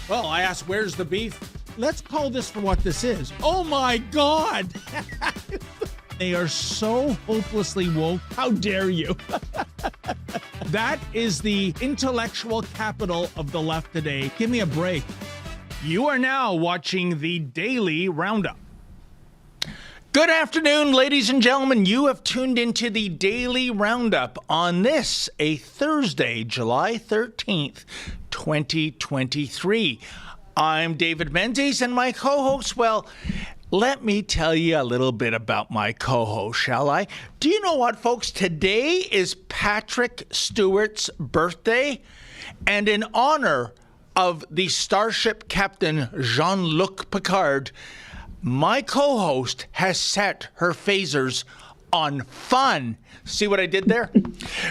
Well, I asked, where's the beef? Let's call this for what this is. Oh my God! They are so hopelessly woke. How dare you? That is the intellectual capital of the left today. Give me a break. You are now watching the Daily Roundup. Good afternoon, ladies and gentlemen. You have tuned into the Daily Roundup on this, a Thursday, July 13th, 2023. I'm David Menzies, and my co-host, well, let me tell you a little bit about my co-host, shall I? Do you know what, folks? Today is Patrick Stewart's birthday, and in honor of the starship captain Jean-Luc Picard, my co-host has set her phasers on fun. See what I did there?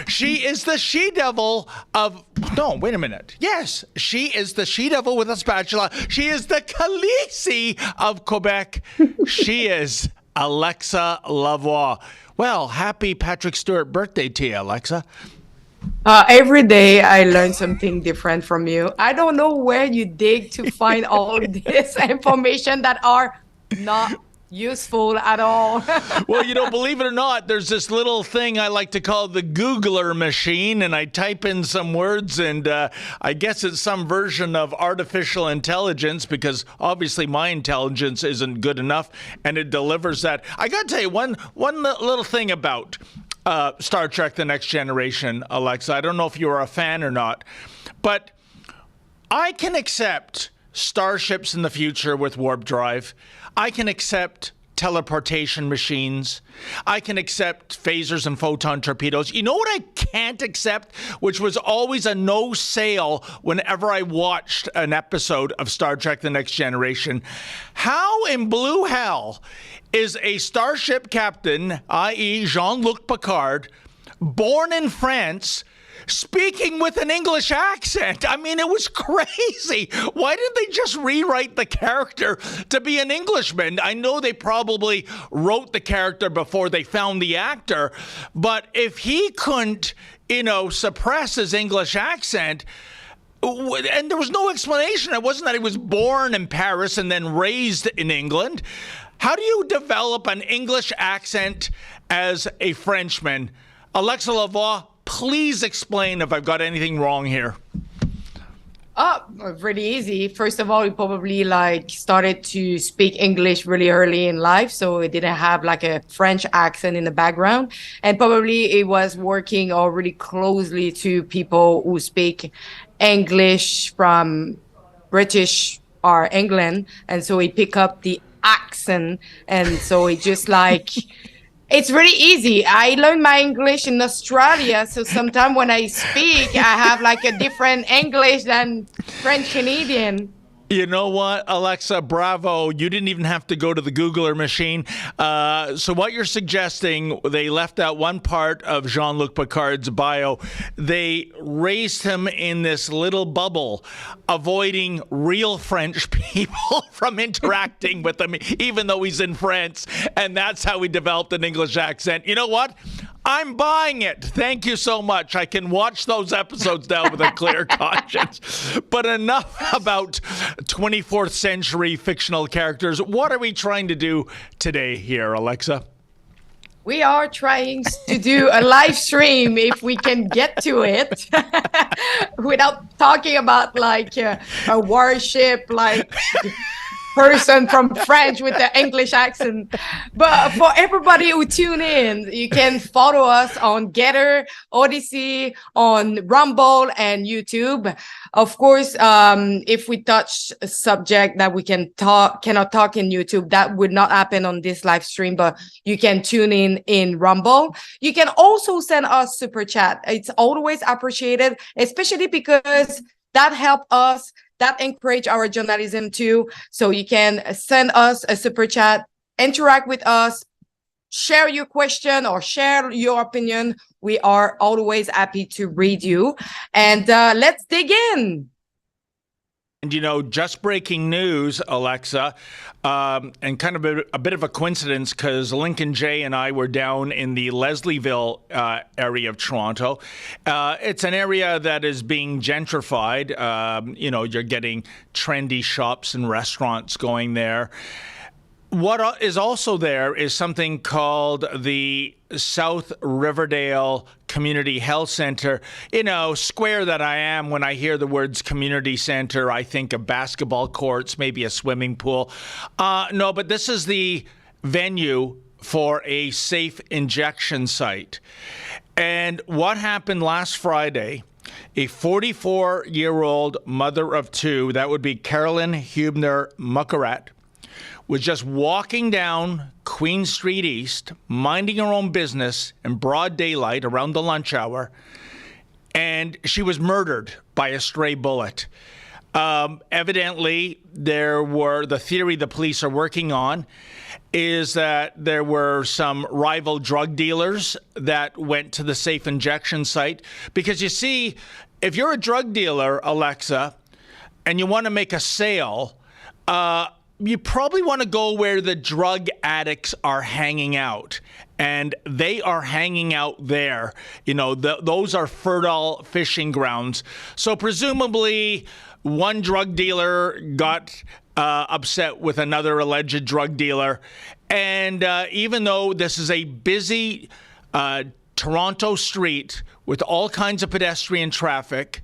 She is the she-devil of... No, wait a minute. Yes, she is the she-devil with a spatula. She is the Khaleesi of Quebec. She is Alexa Lavoie. Well, happy Patrick Stewart birthday to you, Alexa. Every day I learn something different from you. I don't know where you dig to find all this information that are not useful at all. Well, you know, believe it or not, there's this little thing I like to call the Googler machine, and I type in some words, and I guess it's some version of artificial intelligence, because obviously my intelligence isn't good enough, and it delivers that. I got to tell you one little thing about Star Trek The Next Generation, Alexa. I don't know if you're a fan or not, but I can accept starships in the future with warp drive. I can accept teleportation machines. I can accept phasers and photon torpedoes. You know what I can't accept, which was always a no sale whenever I watched an episode of Star Trek The Next Generation? How in blue hell is a starship captain, i.e. Jean-Luc Picard, born in France, speaking with an English accent? I mean, it was crazy. Why didn't they just rewrite the character to be an Englishman? I know they probably wrote the character before they found the actor, but if he couldn't, suppress his English accent, and there was no explanation. It wasn't that he was born in Paris and then raised in England. How do you develop an English accent as a Frenchman? Alexa Lavoie, please explain if I've got anything wrong here. Really easy. First of all, he probably started to speak English really early in life, so it didn't have a French accent in the background. And probably it was working really closely to people who speak English from British or England, and so he picked up the accent, and so it just it's really easy. I learned my English in Australia, so sometimes when I speak, I have a different English than French Canadian. You know what, Alexa, bravo. You didn't even have to go to the Googler machine. So what you're suggesting, they left out one part of Jean-Luc Picard's bio. They raised him in this little bubble, avoiding real French people from interacting with him, even though he's in France. And that's how he developed an English accent. You know what? I'm buying it. Thank you so much. I can watch those episodes now with a clear conscience. But enough about 24th century fictional characters. What are we trying to do today here, Alexa? We are trying to do a live stream, if we can get to it, without talking about a warship, person from French with the English accent. But for everybody who tune in, you can follow us on Getter, Odyssey, on Rumble, and YouTube. Of course, if we touch a subject that we cannot talk in YouTube, that would not happen on this live stream, but you can tune in Rumble. You can also send us super chat. It's always appreciated, especially because that helps us. That encourage our journalism too. So you can send us a super chat, interact with us, share your question or share your opinion. We are always happy to read you. And let's dig in. And, just breaking news, Alexa, and kind of a bit of a coincidence because Lincoln Jay and I were down in the Leslieville area of Toronto. It's an area that is being gentrified. You're getting trendy shops and restaurants going there. What is also there is something called the South Riverdale Community Health Center. Square that I am, when I hear the words community center, I think of basketball courts, maybe a swimming pool. No, but this is the venue for a safe injection site. And what happened last Friday, a 44-year-old mother of two, that would be Carolyn Hubner Muckarat, was just walking down Queen Street East, minding her own business in broad daylight around the lunch hour, and she was murdered by a stray bullet. Evidently, the theory the police are working on is that there were some rival drug dealers that went to the safe injection site. Because you see, if you're a drug dealer, Alexa, and you want to make a sale, you probably want to go where the drug addicts are hanging out. And they are hanging out there. Those are fertile fishing grounds. So presumably one drug dealer got upset with another alleged drug dealer. And even though this is a busy Toronto street with all kinds of pedestrian traffic,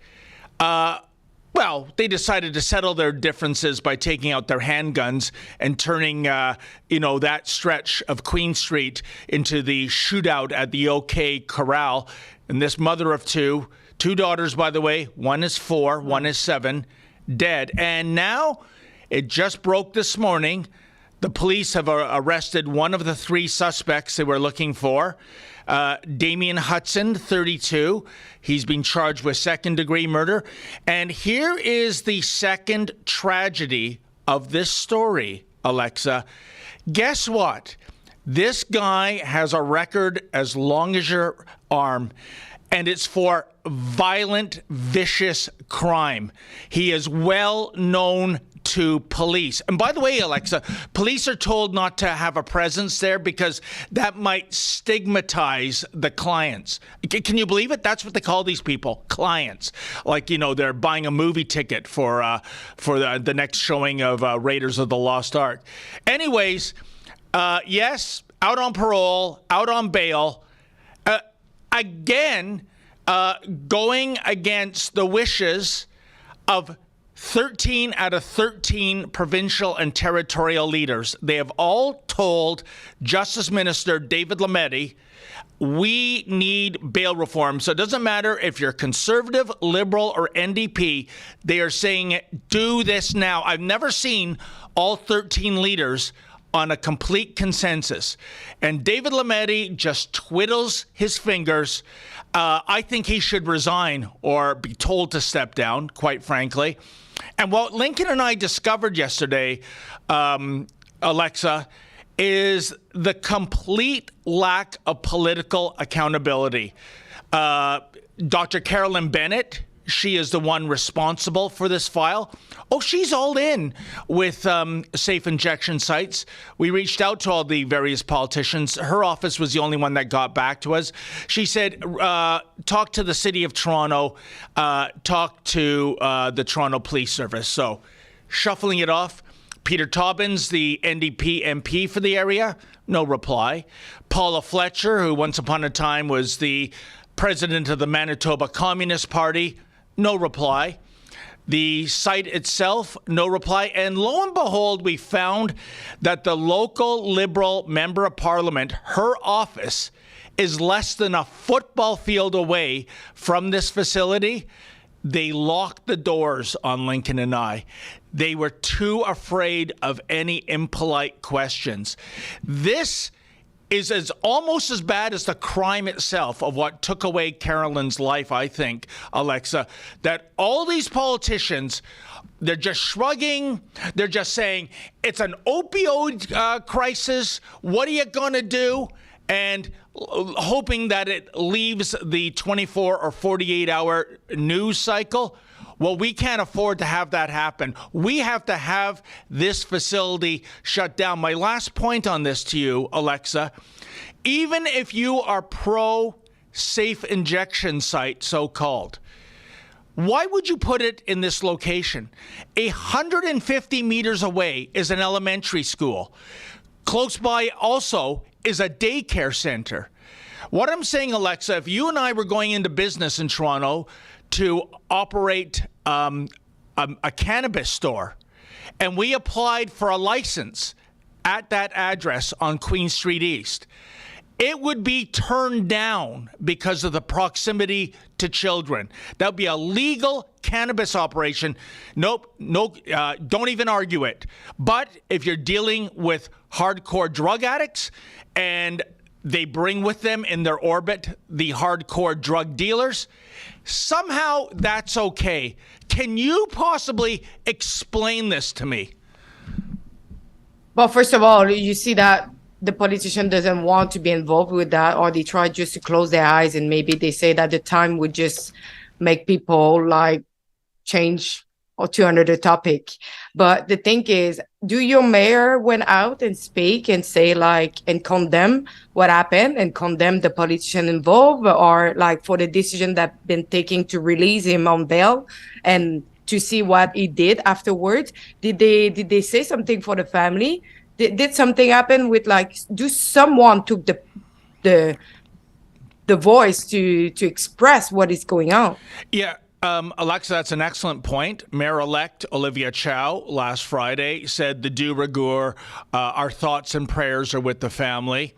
they decided to settle their differences by taking out their handguns and turning, that stretch of Queen Street into the shootout at the OK Corral. And this mother of two daughters, by the way, one is 4, one is 7, dead. And now it just broke this morning. The police have arrested one of the 3 suspects they were looking for. Damian Hudson, 32. He's been charged with second-degree murder. And here is the second tragedy of this story, Alexa. Guess what? This guy has a record as long as your arm, and it's for violent, vicious crime. He is well known to police. And by the way, Alexa, police are told not to have a presence there because that might stigmatize the clients. Can you believe it? That's what they call these people, clients. Like, they're buying a movie ticket for the next showing of Raiders of the Lost Ark. Anyways, yes, out on parole, out on bail, again, going against the wishes of 13 out of 13 provincial and territorial leaders. They have all told Justice Minister David Lametti, we need bail reform. So it doesn't matter if you're conservative, liberal, or NDP. They are saying, do this now. I've never seen all 13 leaders on a complete consensus. And David Lametti just twiddles his fingers. I think he should resign or be told to step down, quite frankly. And what Lincoln and I discovered yesterday, Alexa, is the complete lack of political accountability. Dr. Carolyn Bennett, she is the one responsible for this file. Oh, she's all in with safe injection sites. We reached out to all the various politicians. Her office was the only one that got back to us. She said, talk to the City of Toronto, talk to the Toronto Police Service. So shuffling it off, Peter Tobbins, the NDP MP for the area, no reply. Paula Fletcher, who once upon a time was the president of the Manitoba Communist Party, no reply. The site itself, no reply. And lo and behold, we found that the local Liberal member of Parliament, her office, is less than a football field away from this facility. They locked the doors on Lincoln and I. They were too afraid of any impolite questions. This is almost as bad as the crime itself of what took away Carolyn's life, I think, Alexa, that all these politicians, they're just shrugging. They're just saying, it's an opioid crisis. What are you going to do? And hoping that it leaves the 24 or 48-hour news cycle. Well, we can't afford to have that happen. We have to have this facility shut down. My last point on this to you, Alexa, even if you are pro safe injection site, so-called, why would you put it in this location? 150 meters away is an elementary school. Close by also is a daycare center. What I'm saying, Alexa, if you and I were going into business in Toronto to operate a cannabis store, and we applied for a license at that address on Queen Street East, it would be turned down because of the proximity to children. That would be a legal cannabis operation. Nope, no, don't even argue it. But if you're dealing with hardcore drug addicts and they bring with them in their orbit the hardcore drug dealers, somehow that's okay. Can you possibly explain this to me? Well, first of all, you see that the politician doesn't want to be involved with that, or they try just to close their eyes, and maybe they say that the time would just make people like change or to another topic. But the thing is, do your mayor went out and speak and say like, and condemn what happened and condemn the politician involved, or like for the decision that been taken to release him on bail and to see what he did afterwards? Did they say something for the family? Did something happen with like, do someone took the voice to express what is going on? Yeah. Alexa, that's an excellent point. Mayor-elect Olivia Chow last Friday said the de rigueur, our thoughts and prayers are with the family.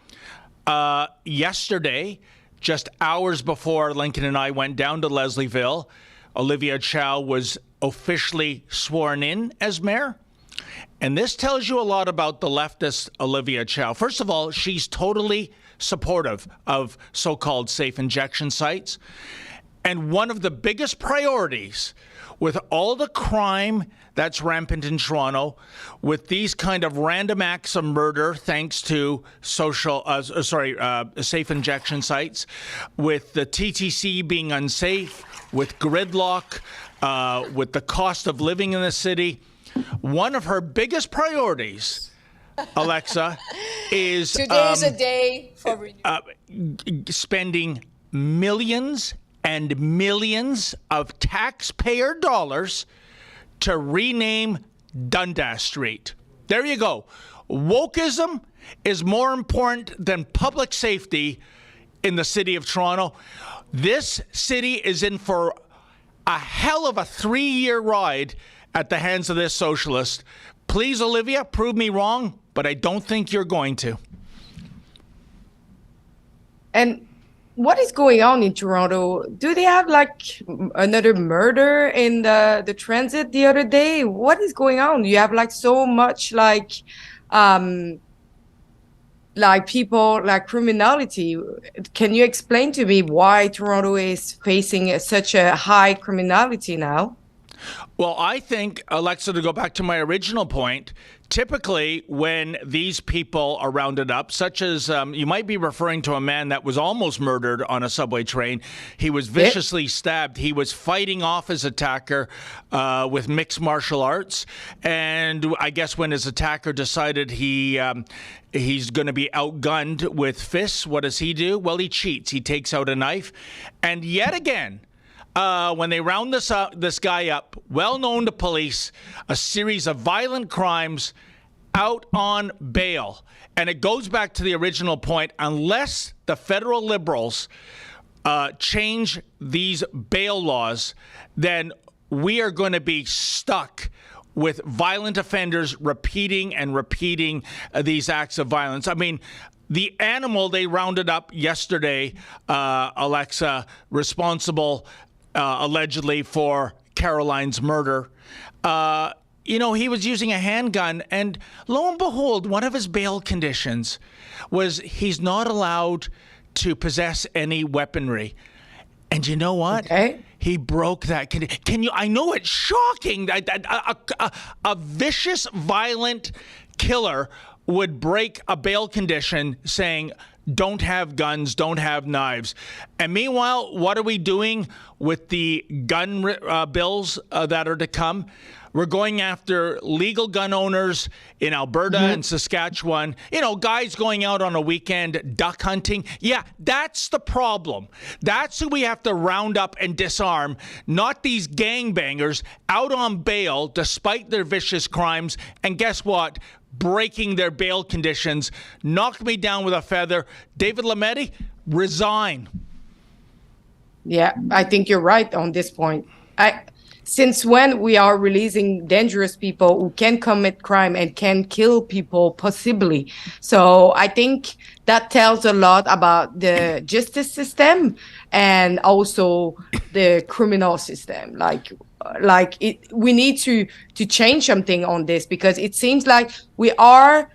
Yesterday, just hours before Lincoln and I went down to Leslieville, Olivia Chow was officially sworn in as mayor. And this tells you a lot about the leftist Olivia Chow. First of all, she's totally supportive of so-called safe injection sites. And one of the biggest priorities with all the crime that's rampant in Toronto, with these kind of random acts of murder thanks to safe injection sites, with the TTC being unsafe, with gridlock, with the cost of living in the city, one of her biggest priorities, Alexa, is today's a day for spending millions and millions of taxpayer dollars to rename Dundas Street. There you go. Wokeism is more important than public safety in the city of Toronto. This city is in for a hell of a 3-year ride at the hands of this socialist. Please, Olivia, prove me wrong, but I don't think you're going to. And what is going on in Toronto? Do they have like another murder in the transit the other day? What is going on? You have like so much like people, like criminality. Can you explain to me why Toronto is facing such a high criminality now? Well, I think, Alexa, to go back to my original point, typically when these people are rounded up, such as you might be referring to a man that was almost murdered on a subway train. He was viciously stabbed. He was fighting off his attacker with mixed martial arts. And I guess when his attacker decided he's going to be outgunned with fists, what does he do? Well, he cheats. He takes out a knife. And yet again, when they round this guy up, well known to police, a series of violent crimes, out on bail. And it goes back to the original point. Unless the federal Liberals change these bail laws, then we are going to be stuck with violent offenders repeating and repeating these acts of violence. I mean, the animal they rounded up yesterday, Alexa, responsible allegedly for Caroline's murder, he was using a handgun, and lo and behold, one of his bail conditions was he's not allowed to possess any weaponry. And you know what? Okay. He broke that condition. I know it's shocking that a vicious, violent killer would break a bail condition saying don't have guns, don't have knives. And meanwhile, what are we doing with the gun bills that are to come? We're going after legal gun owners in Alberta and Saskatchewan. You know, guys going out on a weekend duck hunting. Yeah, that's the problem. That's who we have to round up and disarm, not these gangbangers out on bail despite their vicious crimes. And guess what? Breaking their bail conditions. Knocked me down with a feather. David Lametti, resign. Yeah, I think you're right on this point. Since when we are releasing dangerous people who can commit crime and can kill people possibly? So I think that tells a lot about the justice system and also the criminal system. We need to change something on this, because it seems like we are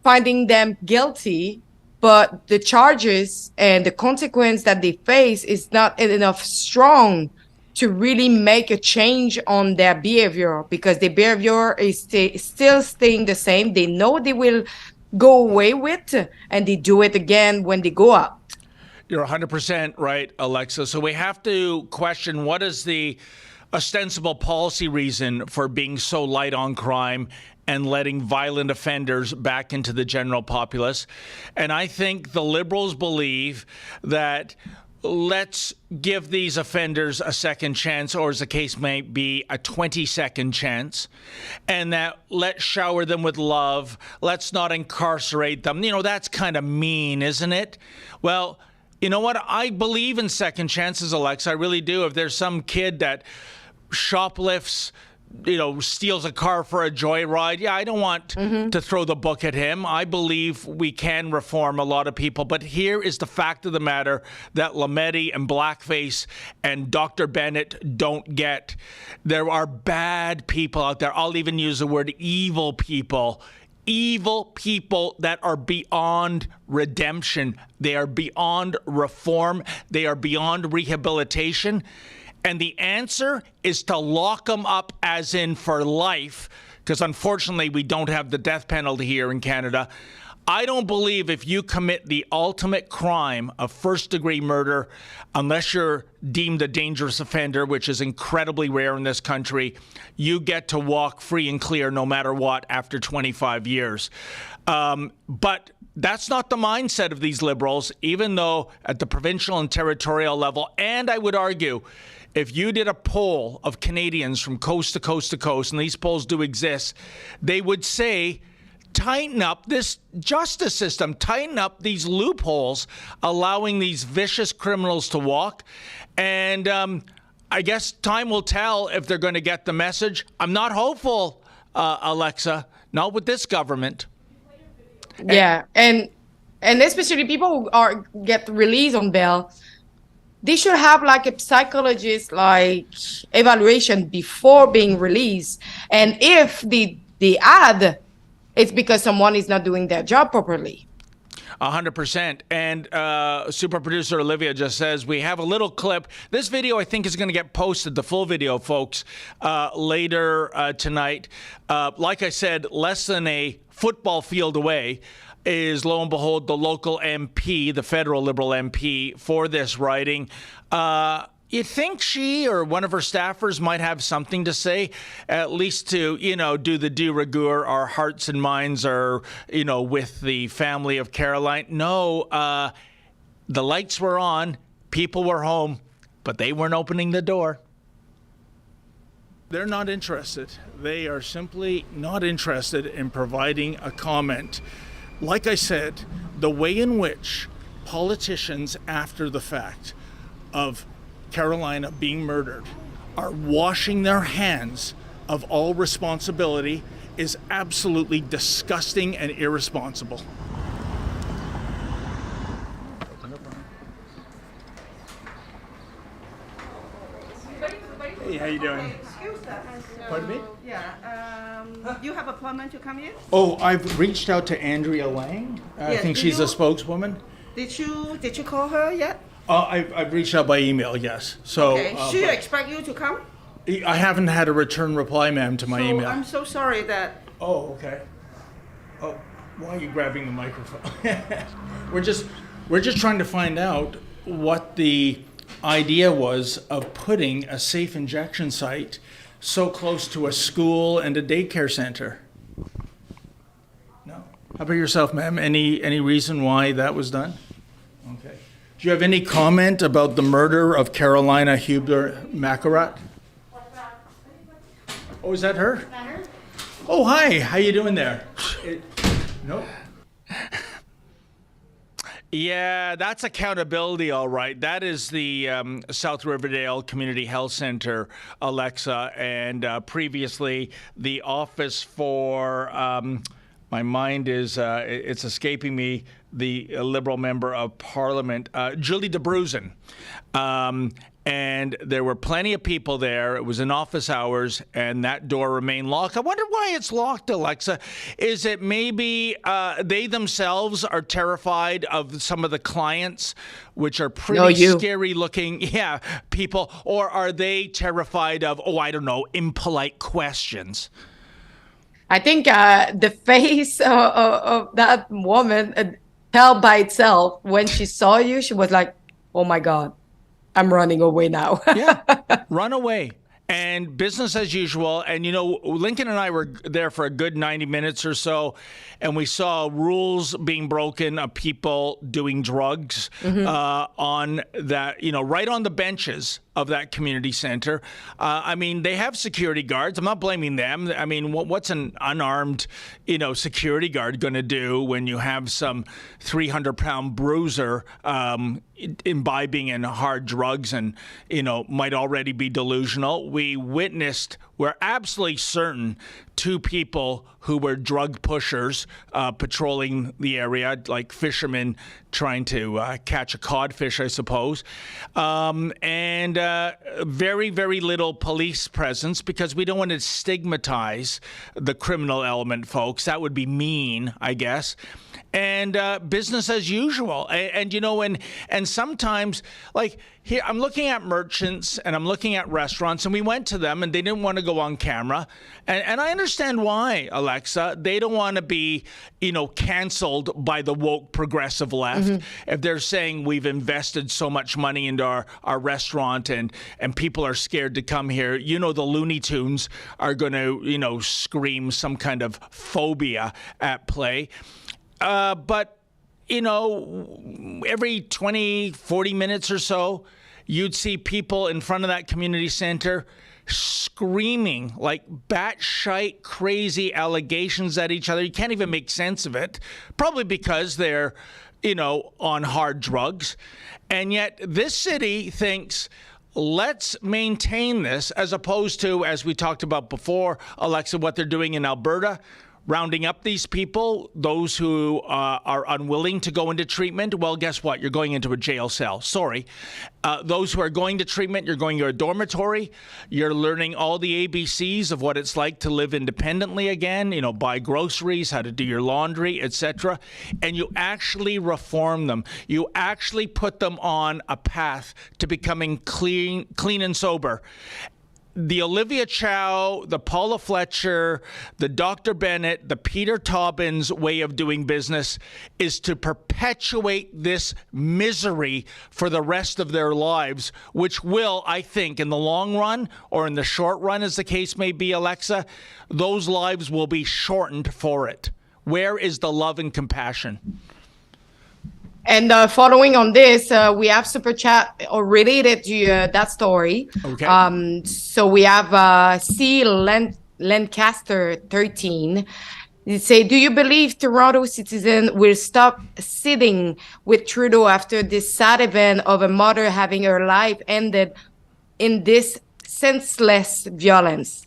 finding them guilty, but the charges and the consequence that they face is not enough strong to really make a change on their behavior, because their behavior is still staying the same. They know they will go away with, and they do it again when they go out. You're 100% right, Alexa. So we have to question, what is the ostensible policy reason for being so light on crime and letting violent offenders back into the general populace? And I think the Liberals believe that let's give these offenders a second chance, or as the case may be, a 20-second chance, and that let's shower them with love. Let's not incarcerate them. You know, that's kind of mean, isn't it? Well, you know what? I believe in second chances, Alexa. I really do. If there's some kid that shoplifts, you know, steals a car for a joyride, yeah, I don't want to throw the book at him. I believe we can reform a lot of people. But here is the fact of the matter that Lametti and Blackface and Dr. Bennett don't get. There are bad people out there. I'll even use the word evil people. Evil people that are beyond redemption. They are beyond reform. They are beyond rehabilitation. And the answer is to lock them up, as in for life, because unfortunately we don't have the death penalty here in Canada. I don't believe if you commit the ultimate crime of first-degree murder, unless you're deemed a dangerous offender, which is incredibly rare in this country, you get to walk free and clear no matter what after 25 years. But that's not the mindset of these Liberals, even though at the provincial and territorial level, and I would argue, if you did a poll of Canadians from coast to coast to coast, and these polls do exist, they would say, tighten up this justice system, tighten up these loopholes, allowing these vicious criminals to walk. And I guess time will tell if they're going to get the message. I'm not hopeful, Alexa, not with this government. Yeah, and especially people who get released on bail, they should have like a psychologist evaluation before being released. And if they add, it's because someone is not doing their job properly. 100%. And super producer Olivia just says, we have a little clip. This video, I think, is going to get posted, the full video, folks, later tonight. Like I said, less than a football field away is, lo and behold, the local MP, the federal Liberal MP for this riding. You think she or one of her staffers might have something to say, at least to, you know, do the de rigueur. Our hearts and minds are, you know, with the family of Caroline. No, the lights were on, people were home, but they weren't opening the door. They're not interested. They are simply not interested in providing a comment. Like I said, the way in which politicians, after the fact of Carolina being murdered, are washing their hands of all responsibility is absolutely disgusting and irresponsible. Hey, how you doing? Excuse us. Pardon me? Yeah. You have appointment to come in? Oh, I've reached out to Andrea Lang. I Yes, think did she's you- a spokeswoman. Did you call her yet? I've reached out by email, yes. So Okay. She but expect you to come? I haven't had a return reply, ma'am, to my So email. I'm so sorry that. Oh, okay. Oh, why are you grabbing the microphone? We're just trying to find out what the idea was of putting a safe injection site so close to a school and a daycare center. No. How about yourself, ma'am? Any reason why that was done? Okay. Do you have any comment about the murder of Carolina Huber-Macarat? Oh, is that her? Oh, hi. How you doing there? Nope. Yeah, that's accountability, all right. That is the South Riverdale Community Health Center, Alexa, and previously the Office for, my mind is, it's escaping me, the Liberal Member of Parliament, Julie DeBruzen. And there were plenty of people there. It was in office hours, and that door remained locked. I wonder why it's locked, Alexa. Is it maybe they themselves are terrified of some of the clients, which are pretty scary looking, people, or are they terrified of, I don't know, impolite questions? I think the face of that woman tell by itself when she saw you, she was like, oh my God. I'm running away now. Yeah, run away. And business as usual. And, Lincoln and I were there for a good 90 minutes or so, and we saw rules being broken of people doing drugs on that, right on the benches of that community center. They have security guards. I'm not blaming them. What's an unarmed, security guard going to do when you have some 300-pound bruiser imbibing in hard drugs and, might already be delusional? We're absolutely certain 2 people who were drug pushers patrolling the area, like fishermen trying to catch a codfish, I suppose. And very, very little police presence because we don't want to stigmatize the criminal element, folks. That would be mean, I guess. And business as usual. And sometimes, like here, I'm looking at merchants and I'm looking at restaurants, and we went to them and they didn't want to go on camera. And I understand why, Alexa. They don't want to be, canceled by the woke progressive left. If they're saying we've invested so much money into our restaurant and people are scared to come here, the Looney Tunes are going to, scream some kind of phobia at play. But, every 20, 40 minutes or so, you'd see people in front of that community center screaming like batshite crazy allegations at each other. You can't even make sense of it, probably because they're, on hard drugs. And yet this city thinks, let's maintain this, as opposed to, as we talked about before, Alexa, what they're doing in Alberta, rounding up these people, those who are unwilling to go into treatment. Well, guess what? You're going into a jail cell. Sorry. Those who are going to treatment, you're going to a dormitory. You're learning all the ABCs of what it's like to live independently again, buy groceries, how to do your laundry, etc. And you actually reform them. You actually put them on a path to becoming clean and sober. The Olivia Chow, the Paula Fletcher, the Dr. Bennett, the Peter Taubins way of doing business is to perpetuate this misery for the rest of their lives, which will, I think, in the long run or in the short run, as the case may be, Alexa, those lives will be shortened for it. Where is the love and compassion? And following on this, we have super chat related to that story. Okay. So we have C. Lancaster 13. They say, do you believe Toronto citizens will stop sitting with Trudeau after this sad event of a mother having her life ended in this senseless violence?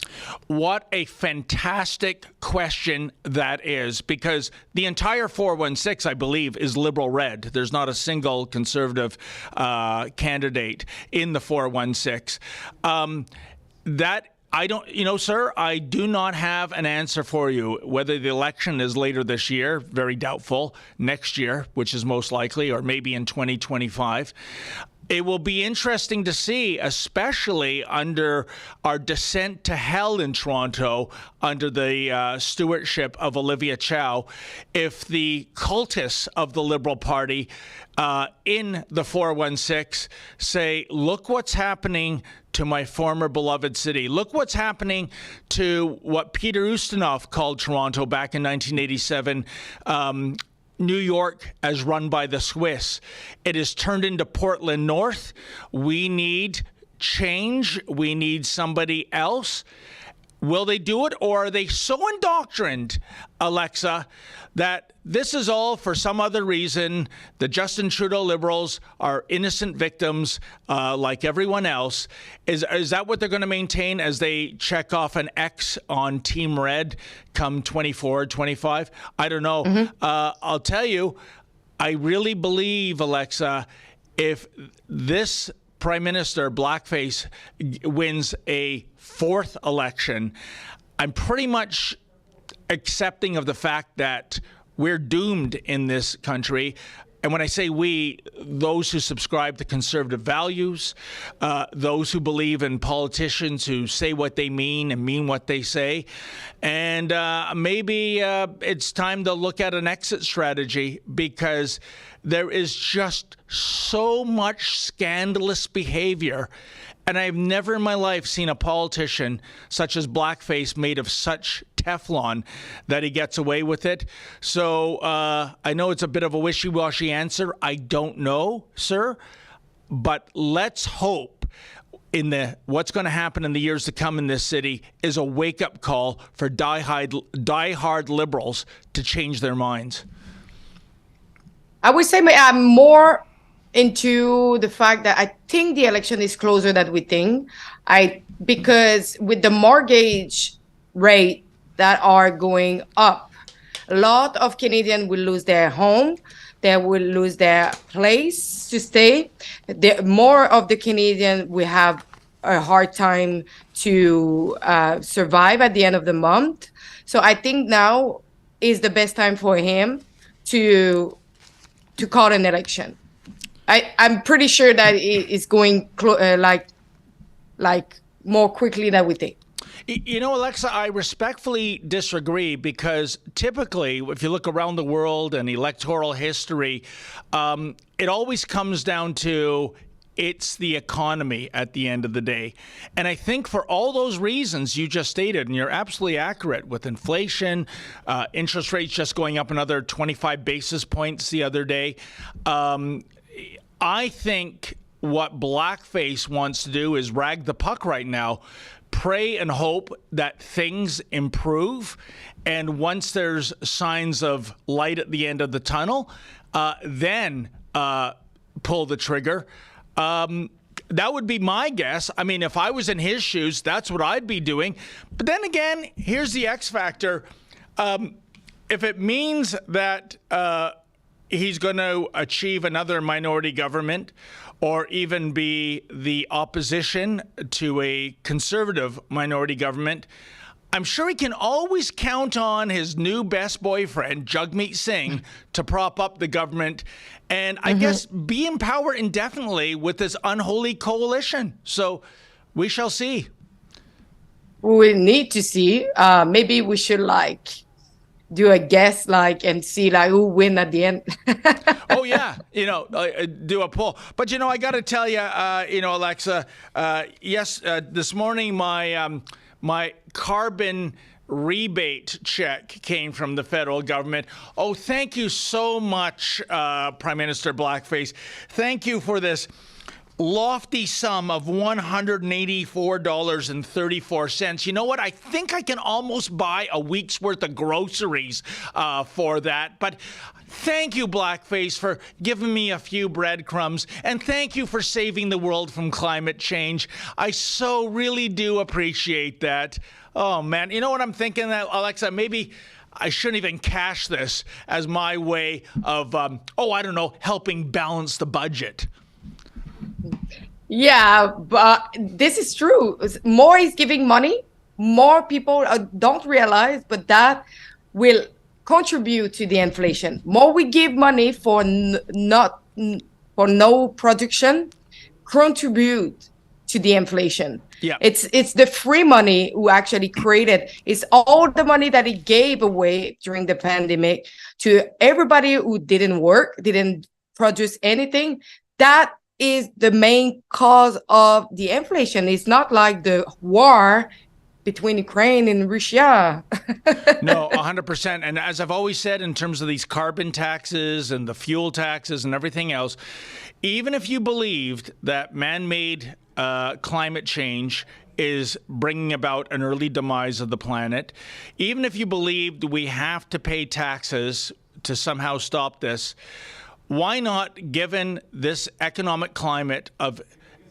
What a fantastic question that is, because the entire 416, I believe, is Liberal red. There's not a single Conservative candidate in the 416. I don't, sir, I do not have an answer for you. Whether the election is later this year, very doubtful, next year, which is most likely, or maybe in 2025. It will be interesting to see, especially under our descent to hell in Toronto under the stewardship of Olivia Chow, if the cultists of the Liberal Party in the 416 say, look what's happening to my former beloved city. Look what's happening to what Peter Ustinov called Toronto back in 1987. New York as run by the Swiss. It has turned into Portland North. We need change. We need somebody else. Will they do it, or are they so indoctrined, Alexa, that this is all for some other reason? The Justin Trudeau Liberals are innocent victims like everyone else. Is that what they're going to maintain as they check off an X on Team Red come 24, 25? I don't know. I'll tell you, I really believe, Alexa, if this Prime Minister, Blackface, wins a fourth election, I'm pretty much accepting of the fact that we're doomed in this country. And when I say we, those who subscribe to conservative values, those who believe in politicians who say what they mean and mean what they say. And maybe it's time to look at an exit strategy, because there is just so much scandalous behavior. And I've never in my life seen a politician such as Blackface made of such Teflon that he gets away with it. So I know it's a bit of a wishy-washy answer. I don't know, sir. But let's hope what's going to happen in the years to come in this city is a wake-up call for die-hard liberals to change their minds. I would say I'm more into the fact that I think the election is closer than we think. Because with the mortgage rate that are going up, a lot of Canadians will lose their home. They will lose their place to stay. More of the Canadians will have a hard time to survive at the end of the month. So I think now is the best time for him to call an election. I'm pretty sure that it is going like more quickly than we think. You know, Alexa, I respectfully disagree, because typically, if you look around the world and electoral history, it always comes down to it's the economy at the end of the day. And I think for all those reasons you just stated, and you're absolutely accurate, with inflation, interest rates just going up another 25 basis points the other day, I think what Blackface wants to do is rag the puck right now, pray and hope that things improve. And once there's signs of light at the end of the tunnel, then pull the trigger. That would be my guess. I mean, if I was in his shoes, that's what I'd be doing. But then again, here's the X factor. If it means that he's going to achieve another minority government, or even be the opposition to a conservative minority government, I'm sure he can always count on his new best boyfriend, Jagmeet Singh, to prop up the government and I guess be in power indefinitely with this unholy coalition. So we shall see. We need to see. Maybe we should do a guess and see who win at the end. Oh yeah, do a poll. But I got to tell you, Alexa, yes, this morning my carbon rebate check came from the federal government. Oh, thank you so much, Prime Minister Blackface. Thank you for this lofty sum of $184.34. You know what? I think I can almost buy a week's worth of groceries for that. But thank you, Blackface, for giving me a few breadcrumbs. And thank you for saving the world from climate change. I so really do appreciate that. Oh, man. You know what I'm thinking, Alexa? Maybe I shouldn't even cash this as my way of, helping balance the budget. Yeah, but this is true. More is giving money. More people don't realize, but that will contribute to the inflation. More we give money for no production, contribute to the inflation. Yeah. It's the free money who actually created. It's all the money that he gave away during the pandemic to everybody who didn't work, didn't produce anything. That is the main cause of the inflation. It's not like the war between Ukraine and Russia. No, 100%. And as I've always said, in terms of these carbon taxes and the fuel taxes and everything else, even if you believed that man-made climate change is bringing about an early demise of the planet, even if you believed we have to pay taxes to somehow stop this, why not, given this economic climate of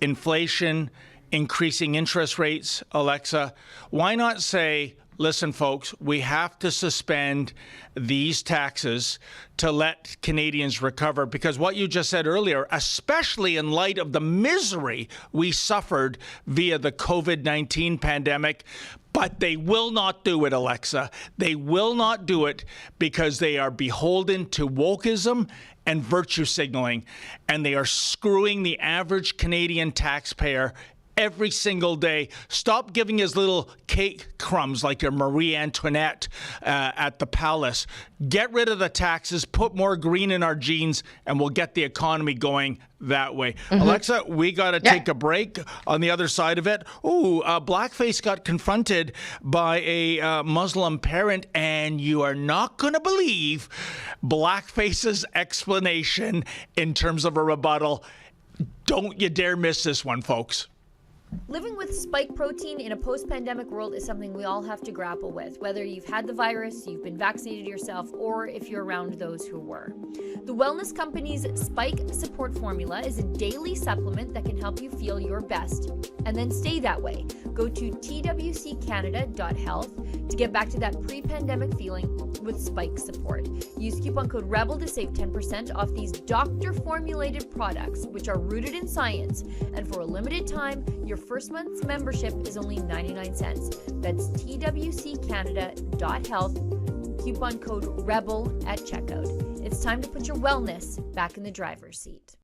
inflation, increasing interest rates, Alexa, why not say, listen, folks, we have to suspend these taxes to let Canadians recover? Because what you just said earlier, especially in light of the misery we suffered via the COVID-19 pandemic, but they will not do it, Alexa. They will not do it because they are beholden to wokeism and virtue signaling, and they are screwing the average Canadian taxpayer every single day. Stop giving us little cake crumbs like your Marie Antoinette at the palace. Get rid of the taxes, put more green in our jeans, and we'll get the economy going that way. Alexa, we got to take a break. On the other side of it, Blackface got confronted by a Muslim parent, and you are not going to believe Blackface's explanation in terms of a rebuttal. Don't you dare miss this one, folks. Living with spike protein in a post-pandemic world is something we all have to grapple with, whether you've had the virus, you've been vaccinated yourself, or if you're around those who were. The wellness company's Spike Support Formula is a daily supplement that can help you feel your best and then stay that way. Go to twccanada.health to get back to that pre-pandemic feeling with Spike Support. Use coupon code REBEL to save 10% off these doctor-formulated products, which are rooted in science, and for a limited time, your first month's membership is only 99 cents. That's twccanada.health, coupon code REBEL at checkout. It's time to put your wellness back in the driver's seat.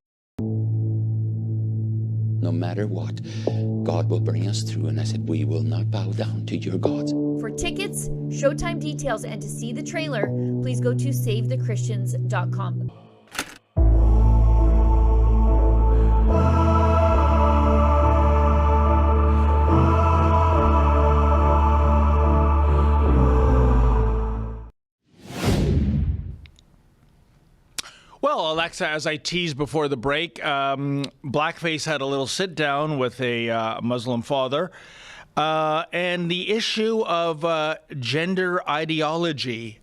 No matter what, God will bring us through. And I said, we will not bow down to your gods. For tickets, showtime details, and to see the trailer, please go to SaveTheChristians.com. Well, Alexa, as I teased before the break, Blackface had a little sit down with a Muslim father, and the issue of gender ideology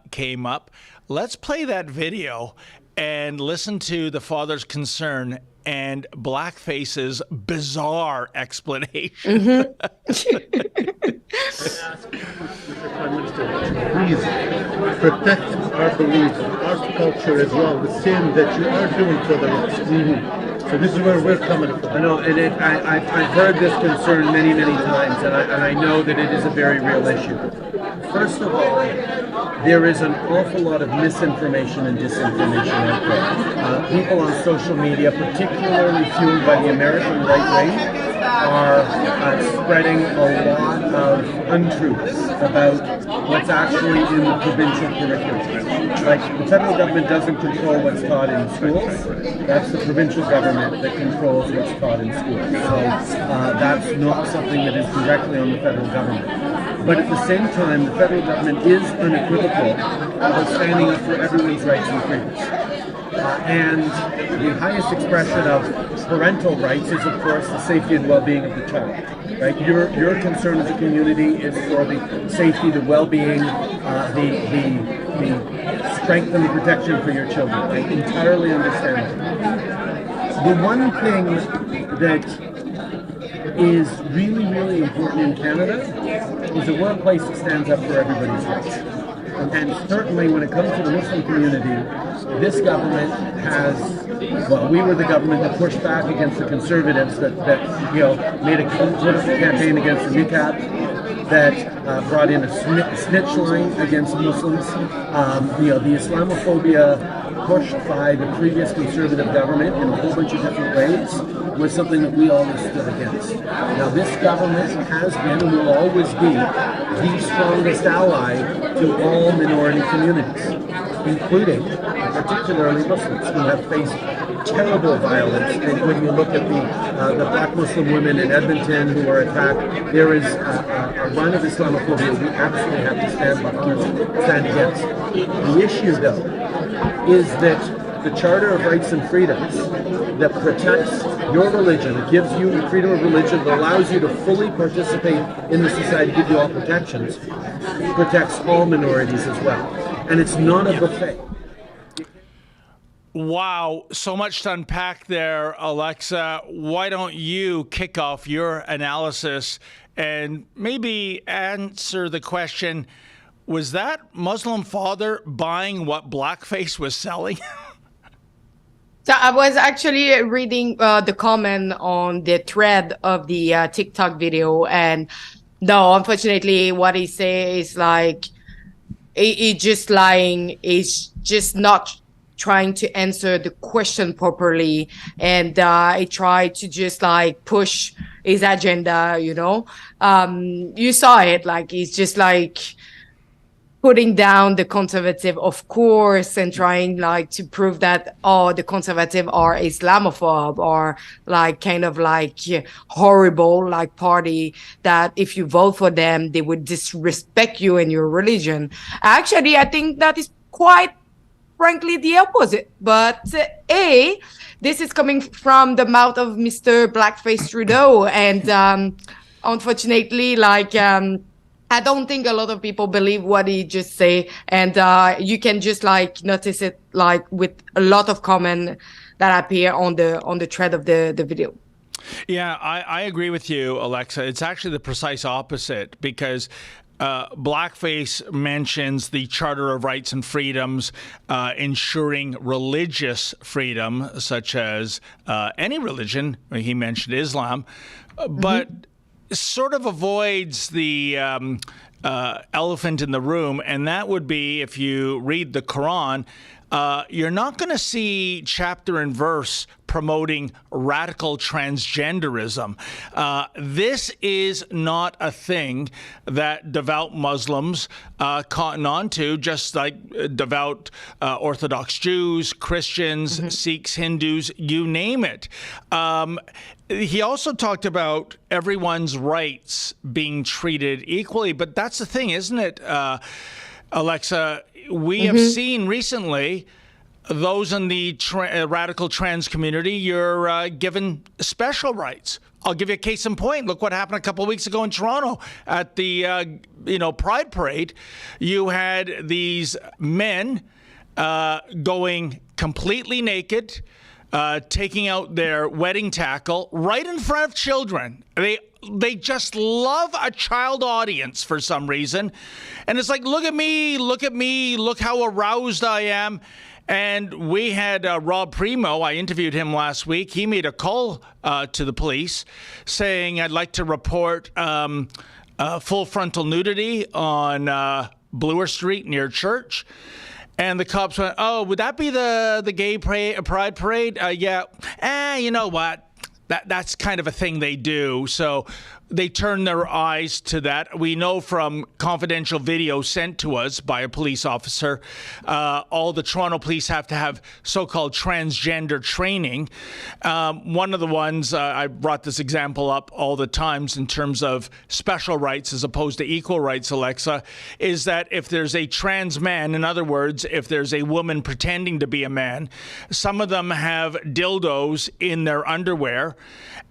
came up. Let's play that video and listen to the father's concern and Blackface's bizarre explanation. Prime Minister, please protect our beliefs, our culture as well, the same that you are doing for the rest. So this is where we're coming from. I know, and I've heard this concern many, many times, and I know that it is a very real issue. First of all, there is an awful lot of misinformation and disinformation out there. People on social media, particularly fueled by the American right wing, are spreading a lot of untruths about what's actually in the provincial curriculum. Like, the federal government doesn't control what's taught in schools. That's the provincial government that controls what's taught in schools. So that's not something that is directly on the federal government. But at the same time, the federal government is unequivocal about standing up for everyone's rights and freedoms. And the highest expression of parental rights is, of course, the safety and well-being of the child. Right? Your concern as a community is for the safety, the well-being, the strength and the protection for your children. I entirely understand that. The one thing that is really, really important in Canada is a workplace that stands up for everybody's rights. And certainly when it comes to the Muslim community, this government has, well, we were the government that pushed back against the Conservatives that made a political campaign against the niqab. that brought in a snitch line against Muslims. The Islamophobia pushed by the previous conservative government in a whole bunch of different ways was something that we always stood against. Now, this government has been and will always be the strongest ally to all minority communities, including particularly Muslims, who have faced terrible violence. And when you look at the black Muslim women in Edmonton who are attacked, there is a run of Islamophobia we absolutely have to stand against. The issue, though, is that the Charter of Rights and Freedoms that protects your religion, it gives you the freedom of religion, that allows you to fully participate in the society, give you all protections, protects all minorities as well. And it's not a buffet. Wow, so much to unpack there, Alexa. Why don't you kick off your analysis and maybe answer the question, was that Muslim father buying what blackface was selling? So I was actually reading the comment on the thread of the TikTok video, and no, unfortunately, what he says is like he just lying. He's just not trying to answer the question properly, and he tried to just like push his agenda. You saw it, like he's just like putting down the conservative, of course, and trying like to prove that, the conservative are Islamophobe or like kind of like horrible, like party that if you vote for them, they would disrespect you and your religion. Actually, I think that is quite frankly the opposite. But this is coming from the mouth of Mr. Blackface Trudeau. And unfortunately, like, I don't think a lot of people believe what he just say, and you can just like notice it like with a lot of comment that appear on the thread of the video. Yeah, I agree with you, Alexa. It's actually the precise opposite, because Blackface mentions the Charter of Rights and Freedoms, ensuring religious freedom, such as any religion. He mentioned Islam, but sort of avoids the elephant in the room, and that would be, if you read the Quran, you're not going to see chapter and verse promoting radical transgenderism. This is not a thing that devout Muslims cotton on to, just like devout Orthodox Jews, Christians, Sikhs, Hindus, you name it. He also talked about everyone's rights being treated equally, but that's the thing, isn't it, Alexa? We have seen recently those in the radical trans community, you're given special rights. I'll give you a case in point. Look what happened a couple of weeks ago in Toronto at the Pride Parade. You had these men going completely naked, taking out their wedding tackle right in front of children. They just love a child audience for some reason. And it's like, look at me, look how aroused I am. And we had Rob Primo, I interviewed him last week. He made a call to the police saying, I'd like to report full frontal nudity on Bloor Street near church. And the cops went, oh, would that be the gay pride parade? Yeah. You know what? That's kind of a thing they do. So they turn their eyes to that. We know from confidential video sent to us by a police officer, all the Toronto police have to have so-called transgender training. One of the ones, I brought this example up all the times in terms of special rights as opposed to equal rights, Alexa, is that if there's a trans man, in other words, if there's a woman pretending to be a man, some of them have dildos in their underwear.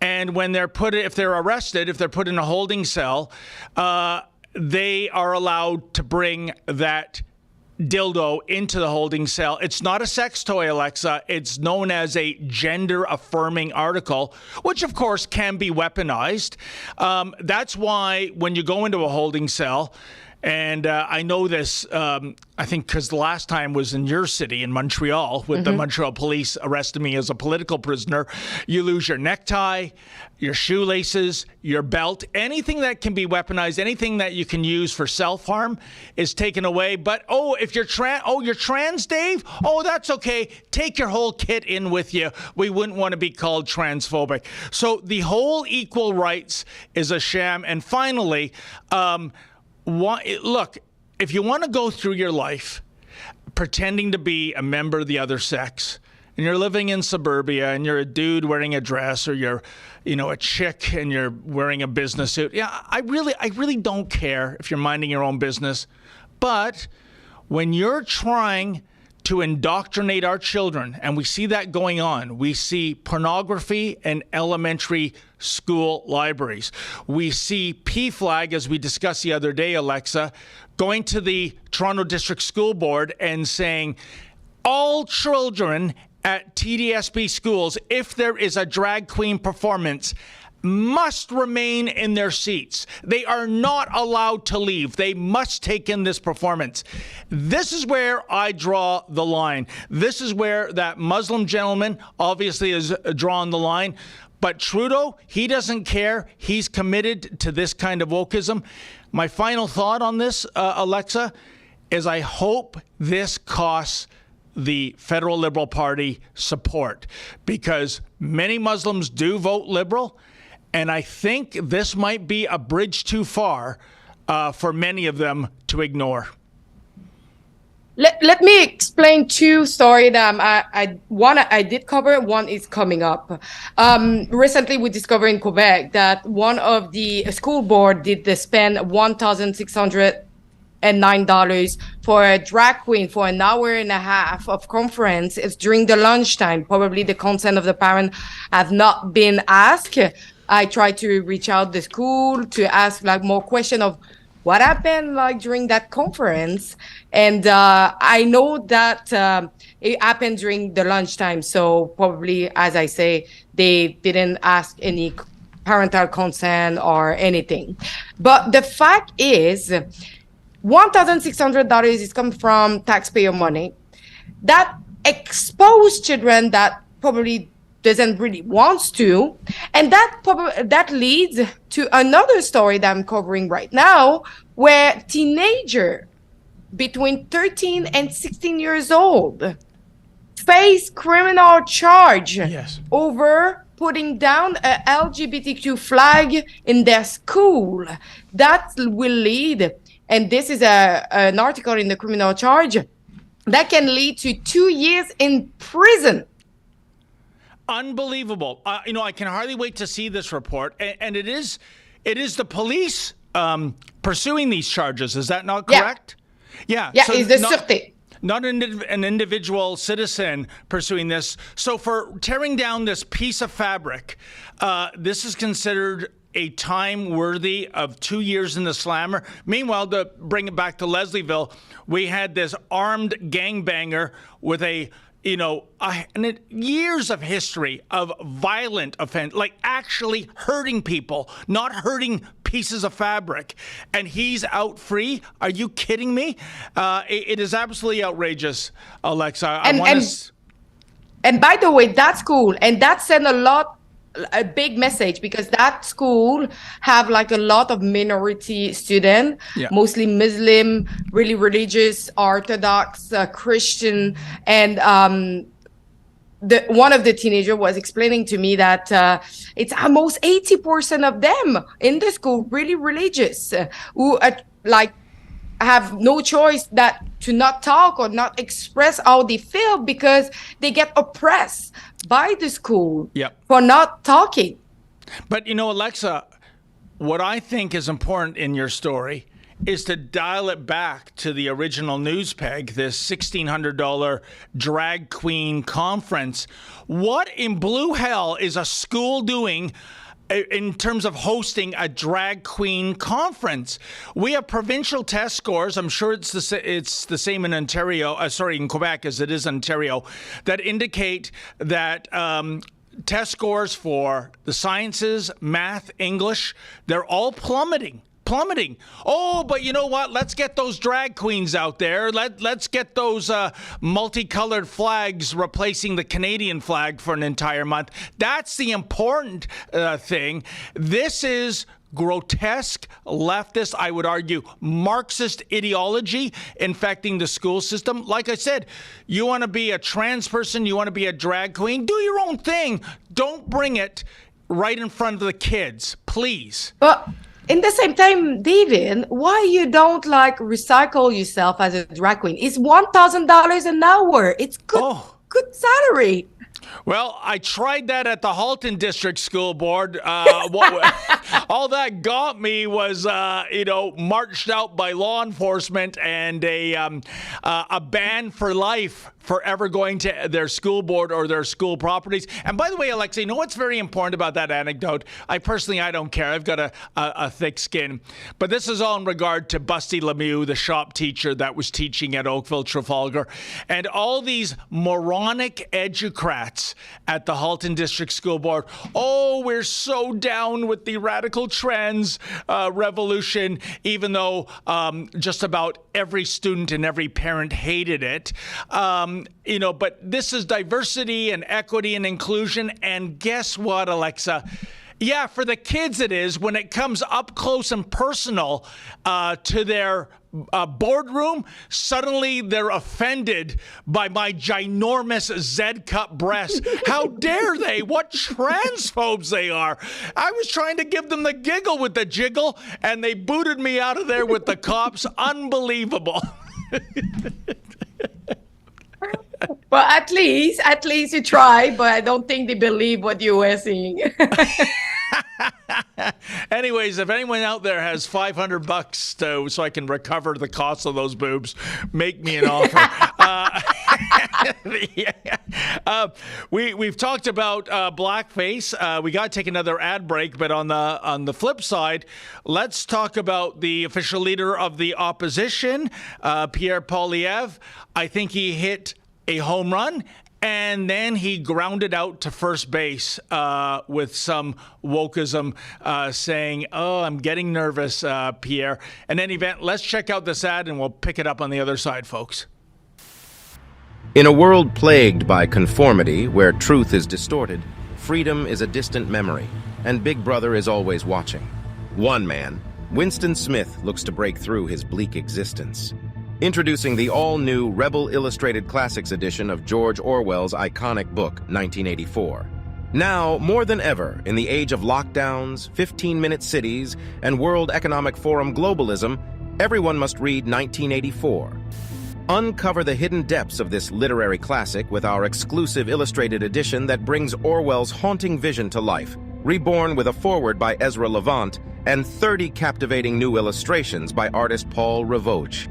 And when if they're arrested, if they're put in a holding cell, they are allowed to bring that dildo into the holding cell. It's not a sex toy, Alexa. It's known as a gender-affirming article, which, of course, can be weaponized. That's why when you go into a holding cell And I know this, I think, because the last time was in your city, in Montreal, with the Montreal police arrested me as a political prisoner. You lose your necktie, your shoelaces, your belt, anything that can be weaponized, anything that you can use for self-harm is taken away. But, if you're you're trans, Dave? Oh, that's okay. Take your whole kit in with you. We wouldn't want to be called transphobic. So the whole equal rights is a sham. And finally, look, if you want to go through your life pretending to be a member of the other sex, and you're living in suburbia, and you're a dude wearing a dress, or you're, a chick and you're wearing a business suit, I really don't care if you're minding your own business. But when you're trying to indoctrinate our children, and we see that going on. We see pornography in elementary school libraries. We see PFLAG, as we discussed the other day, Alexa, going to the Toronto District School Board and saying, all children at TDSB schools, if there is a drag queen performance, must remain in their seats. They are not allowed to leave. They must take in this performance. This is where I draw the line. This is where that Muslim gentleman obviously has drawn the line. But Trudeau, he doesn't care. He's committed to this kind of wokeism. My final thought on this, Alexa, is I hope this costs the federal Liberal Party support, because many Muslims do vote Liberal. And I think this might be a bridge too far for many of them to ignore. Let me explain two stories that I did cover. One is coming up. Recently, we discovered in Quebec that one of the school board did spend $1,609 for a drag queen for an hour and a half of conference. It's during the lunchtime. Probably the consent of the parent have not been asked. I tried to reach out the school to ask more question of what happened during that conference. And I know that it happened during the lunchtime. So probably, as I say, they didn't ask any parental consent or anything. But the fact is, $1,600 is coming from taxpayer money that expose children that probably doesn't really wants to, and that leads to another story that I'm covering right now, where teenager between 13 and 16 years old face criminal charge over putting down a LGBTQ flag in their school. That will lead, and this is an article in the criminal charge, that can lead to 2 years in prison. Unbelievable. I can hardly wait to see this report. And it is the police pursuing these charges. Is that not correct? Yeah. Yeah, so it's the Sûreté. Not an individual citizen pursuing this. So for tearing down this piece of fabric, this is considered a time worthy of 2 years in the slammer. Meanwhile, to bring it back to Leslieville, we had this armed gangbanger with years of history of violent offense, actually hurting people, not hurting pieces of fabric. And he's out free? Are you kidding me? It is absolutely outrageous, Alexa. And by the way, that's cool. And that sent a big message, because that school have a lot of minority students, mostly Muslim, really religious, Orthodox, Christian. And one of the teenagers was explaining to me that it's almost 80% of them in the school really religious, who have no choice to not talk or not express how they feel, because they get oppressed by the school for not talking. But Alexa, what I think is important in your story is to dial it back to the original news peg, this $1,600 drag queen conference. What in blue hell is a school doing in terms of hosting a drag queen conference? We have provincial test scores. I'm sure it's the same in Ontario, in Quebec as it is in Ontario, that indicate that test scores for the sciences, math, English, they're all plummeting. plummeting. Oh, but you know what? Let's get those drag queens out there. Let's get those multicolored flags replacing the Canadian flag for an entire month. That's the important thing. This is grotesque, leftist, I would argue, Marxist ideology infecting the school system. Like I said, you want to be a trans person, you want to be a drag queen, do your own thing. Don't bring it right in front of the kids, please. But in the same time, David, why you don't like recycle yourself as a drag queen? It's $1,000 an hour. It's good salary. Well, I tried that at the Halton District School Board. All that got me was, marched out by law enforcement and a ban for life for ever going to their school board or their school properties. And by the way, Alexa, you know what's very important about that anecdote? I don't care. I've got a thick skin. But this is all in regard to Busty Lemieux, the shop teacher that was teaching at Oakville Trafalgar. And all these moronic educrats at the Halton District School Board. Oh, we're so down with the radical trans revolution, even though just about every student and every parent hated it. But this is diversity and equity and inclusion. And guess what, Alexa? Yeah, for the kids it is. When it comes up close and personal to their boardroom, suddenly they're offended by my ginormous Z-cup breasts. How dare they? What transphobes they are. I was trying to give them the giggle with the jiggle, and they booted me out of there with the cops. Unbelievable. Well, at least you try, but I don't think they believe what you were saying. Anyways, if anyone out there has $500 so I can recover the cost of those boobs, make me an offer. We've talked about blackface. We got to take another ad break, but on the flip side, let's talk about the official leader of the opposition, Pierre Poilievre. I think he hit a home run, and then he grounded out to first base with some wokeism saying, oh, I'm getting nervous, Pierre. In any event, let's check out this ad, and we'll pick it up on the other side, folks. In a world plagued by conformity, where truth is distorted, freedom is a distant memory, and Big Brother is always watching. One man, Winston Smith, looks to break through his bleak existence. Introducing the all-new Rebel Illustrated Classics edition of George Orwell's iconic book, 1984. Now, more than ever, in the age of lockdowns, 15-minute cities, and World Economic Forum globalism, everyone must read 1984. Uncover the hidden depths of this literary classic with our exclusive illustrated edition that brings Orwell's haunting vision to life, reborn with a foreword by Ezra Levant and 30 captivating new illustrations by artist Paul Ravoche.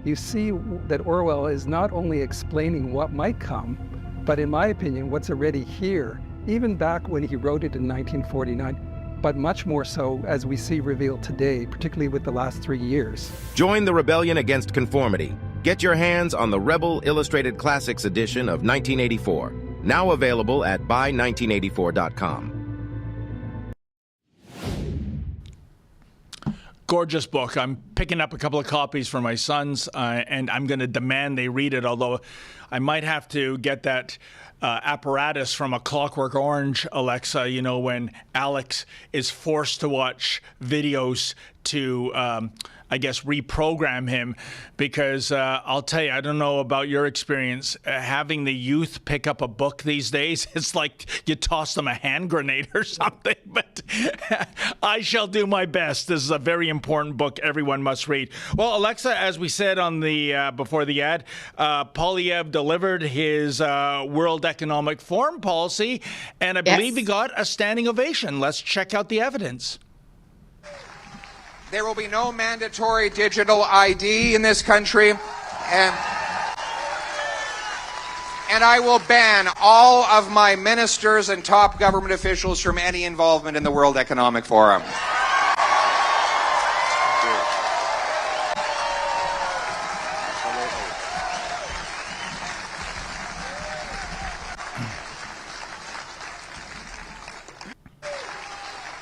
You see that Orwell is not only explaining what might come, but in my opinion, what's already here, even back when he wrote it in 1949, but much more so as we see revealed today, particularly with the last 3 years. Join the rebellion against conformity. Get your hands on the Rebel Illustrated Classics edition of 1984, now available at buy1984.com. Gorgeous book. I'm picking up a couple of copies for my sons, and I'm going to demand they read it, although I might have to get that apparatus from A Clockwork Orange, Alexa, when Alex is forced to watch videos to, reprogram him, because I'll tell you, I don't know about your experience, having the youth pick up a book these days, it's like you toss them a hand grenade or something, but I shall do my best. This is a very important book everyone must read. Well, Alexa, as we said on the before the ad, Poilievre delivered his World Economic Forum policy, and I believe he got a standing ovation. Let's check out the evidence. There will be no mandatory digital ID in this country, and I will ban all of my ministers and top government officials from any involvement in the World Economic Forum.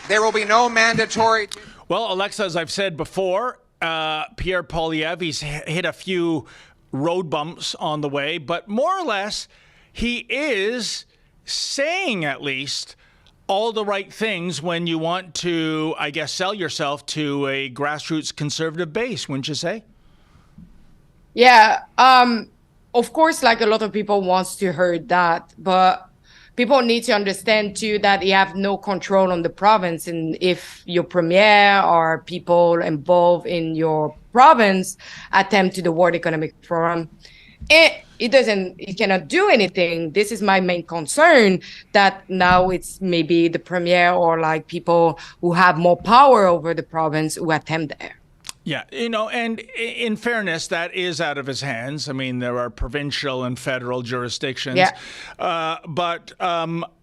There will be no mandatory... Well, Alexa, as I've said before, Pierre Poilievre, he's hit a few road bumps on the way, but more or less, he is saying at least all the right things when you want to, I guess, sell yourself to a grassroots conservative base, wouldn't you say? Yeah. Of course, like a lot of people wants to hear that, but people need to understand too that you have no control on the province, and if your premier or people involved in your province attempt to the World Economic Forum, it cannot do anything. This is my main concern, that now it's maybe the premier or like people who have more power over the province who attempt there. Yeah, and in fairness, that is out of his hands. I mean, there are provincial and federal jurisdictions. Yeah. But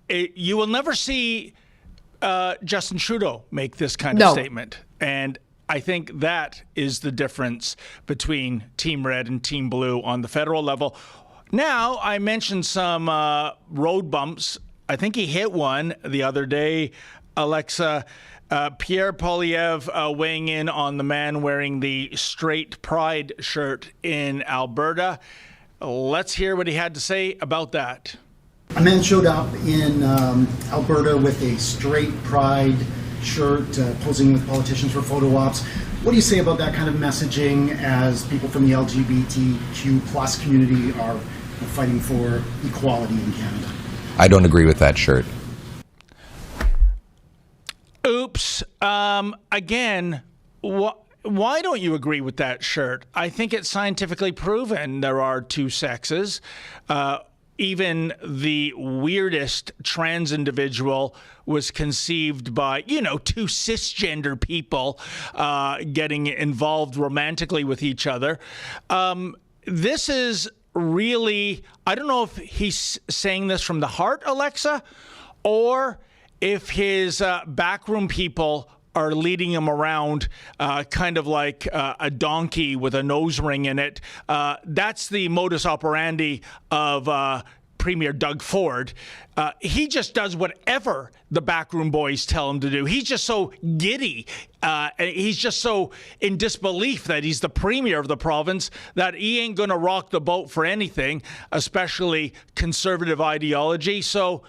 you will never see Justin Trudeau make this kind of statement. And I think that is the difference between Team Red and Team Blue on the federal level. Now, I mentioned some road bumps. I think he hit one the other day, Alexa. Pierre Poilievre weighing in on the man wearing the Straight Pride shirt in Alberta. Let's hear what he had to say about that. A man showed up in Alberta with a Straight Pride shirt, posing with politicians for photo ops. What do you say about that kind of messaging as people from the LGBTQ plus community are fighting for equality in Canada? I don't agree with that shirt. Oops. Again, why don't you agree with that shirt? I think it's scientifically proven there are two sexes. Even the weirdest trans individual was conceived by, two cisgender people getting involved romantically with each other. This is really, I don't know if he's saying this from the heart, Alexa, or if his backroom people are leading him around kind of like a donkey with a nose ring in it. That's the modus operandi of Premier Doug Ford. He just does whatever the backroom boys tell him to do. He's just so giddy. He's just so in disbelief that he's the premier of the province that he ain't going to rock the boat for anything, especially conservative ideology. So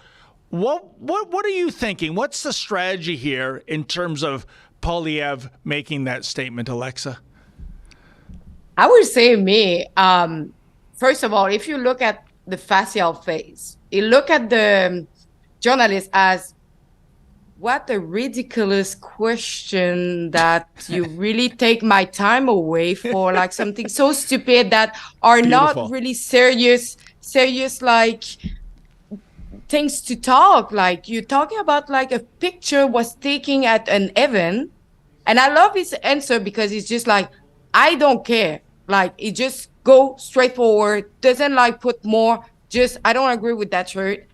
What are you thinking? What's the strategy here in terms of Poilievre making that statement, Alexa? I would say first of all, if you look at the facial face, you look at the journalist as, what a ridiculous question that you really take my time away for like something so stupid that are Beautiful. Not really serious like things to talk. Like you're talking about like a picture was taken at an event, and I love his answer because it's just like, I don't care. Like it just go straight forward, doesn't like put more, just I don't agree with that shirt.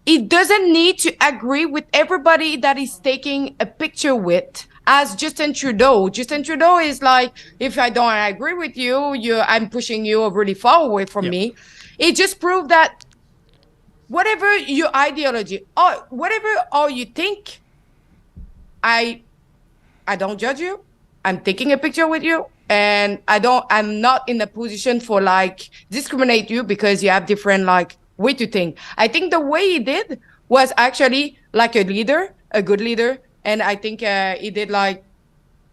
It doesn't need to agree with everybody that he's taking a picture with. As Justin Trudeau is like, if I don't agree with you, I'm pushing you really far away from me. It just proved that whatever your ideology or whatever all you think, I don't judge you. I'm taking a picture with you, and I'm not in a position for like discriminate you because you have different like way to think. I think the way he did was actually like a good leader, and I think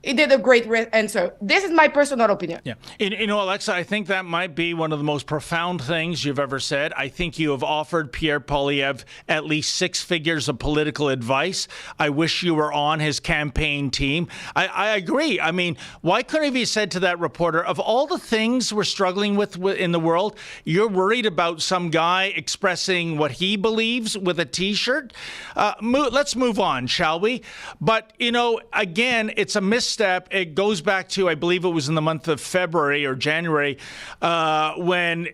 he did a great answer. This is my personal opinion. Yeah. Alexa, I think that might be one of the most profound things you've ever said. I think you have offered Pierre Poilievre at least 6 figures of political advice. I wish you were on his campaign team. I agree. I mean, why couldn't he have said to that reporter, of all the things we're struggling with in the world, you're worried about some guy expressing what he believes with a T-shirt? Let's move on, shall we? But, again, it's a misstep. It goes back to, I believe it was in the month of February or January, when,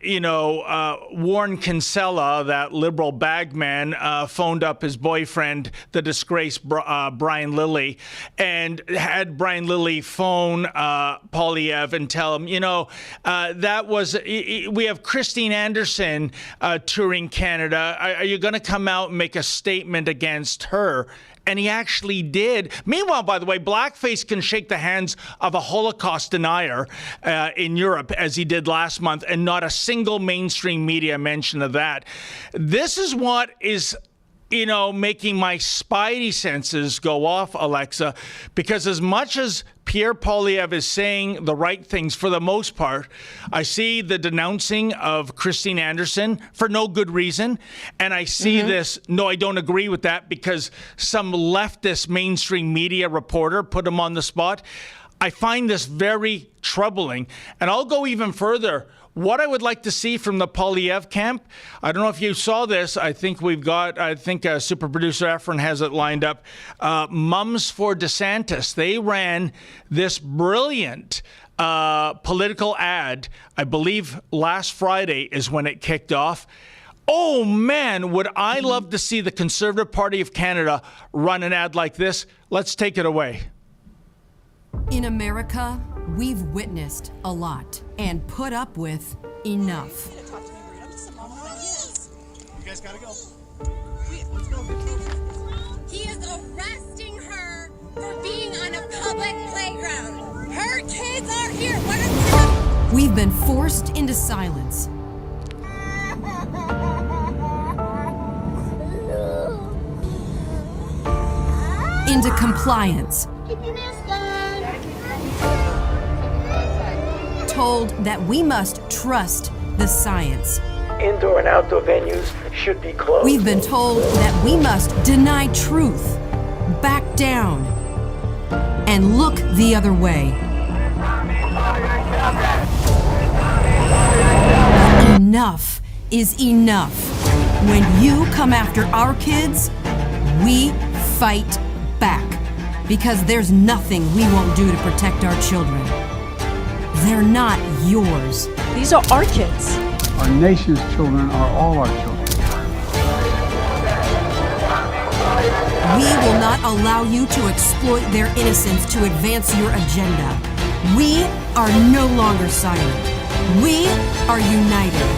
Warren Kinsella, that liberal bagman, phoned up his boyfriend, the disgraced Brian Lilley, and had Brian Lilley phone Poilievre and tell him, we have Christine Anderson touring Canada. Are you going to come out and make a statement against her? and he actually did. Meanwhile, by the way, blackface can shake the hands of a Holocaust denier in Europe, as he did last month, and not a single mainstream media mention of that. This is what is, making my spidey senses go off, Alexa, because as much as Pierre Poilievre is saying the right things for the most part, I see the denouncing of Christine Anderson for no good reason. And I see this, no, I don't agree with that because some leftist mainstream media reporter put him on the spot. I find this very troubling. And I'll go even further. What I would like to see from the Poilievre camp, I don't know if you saw this. I think super producer Efren has it lined up. Mums for DeSantis. They ran this brilliant political ad. I believe last Friday is when it kicked off. Oh man, would I love to see the Conservative Party of Canada run an ad like this. Let's take it away. In America, we've witnessed a lot and put up with enough. You guys gotta go. Let's go. He is arresting her for being on a public playground. Her kids are here. What are We've been forced into silence. Into compliance. Told that we must trust the science. Indoor and outdoor venues should be closed. We've been told that we must deny truth, back down, and look the other way. Enough is enough. When you come after our kids, we fight back. Because there's nothing we won't do to protect our children. They're not yours. These are our kids. Our nation's children are all our children. We will not allow you to exploit their innocence to advance your agenda. We are no longer silent. We are united.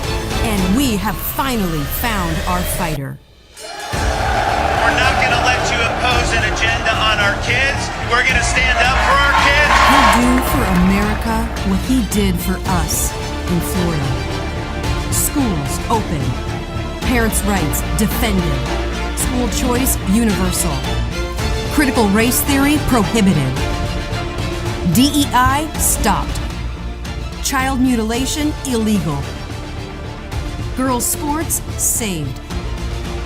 And we have finally found our fighter. We're not going to let you impose an agenda on our kids. We're going to stand up for our kids. He'll do for America what he did for us in Florida. Schools open. Parents' rights defended. School choice universal. Critical race theory prohibited. DEI stopped. Child mutilation illegal. Girls' sports saved.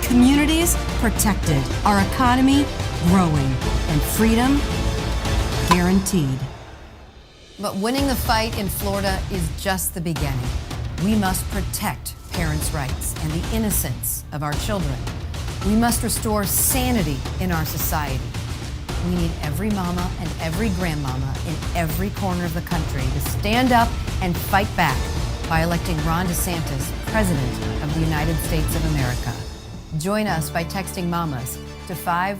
Communities protected, our economy growing, and freedom guaranteed. But winning the fight in Florida is just the beginning. We must protect parents' rights and the innocence of our children. We must restore sanity in our society. We need every mama and every grandmama in every corner of the country to stand up and fight back by electing Ron DeSantis President of the United States of America. Join us by texting mamas to 5.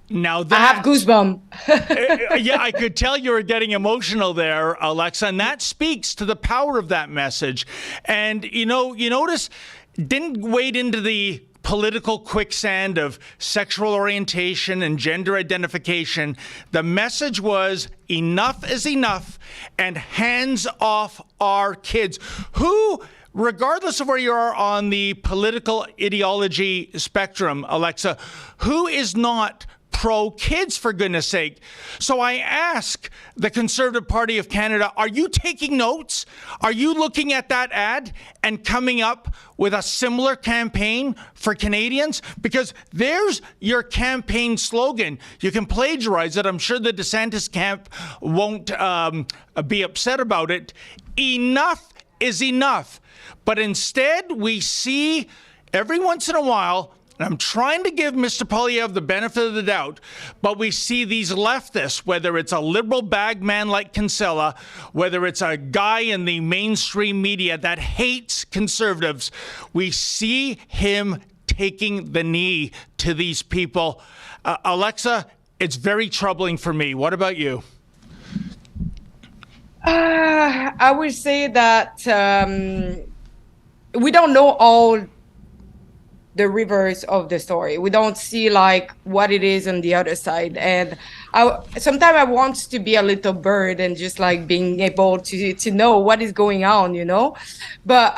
Now that, I have goosebumps. Yeah, I could tell you were getting emotional there, Alexa, and that speaks to the power of that message. And you notice, didn't wade into the political quicksand of sexual orientation and gender identification. The message was enough is enough and hands off our kids. Who, regardless of where you are on the political ideology spectrum, Alexa, who is not pro-kids, for goodness sake? So I ask the Conservative Party of Canada, are you taking notes? Are you looking at that ad and coming up with a similar campaign for Canadians? Because there's your campaign slogan. You can plagiarize it. I'm sure the DeSantis camp won't be upset about it. Enough is enough. But instead, we see every once in a while, and I'm trying to give Mr. Poilievre the benefit of the doubt, but we see these leftists, whether it's a liberal bagman like Kinsella, whether it's a guy in the mainstream media that hates conservatives, we see him taking the knee to these people. Alexa, it's very troubling for me. What about you? I would say that we don't know all the reverse of the story. We don't see like what it is on the other side. And sometimes I want to be a little bird and just like being able to know what is going on, you know. But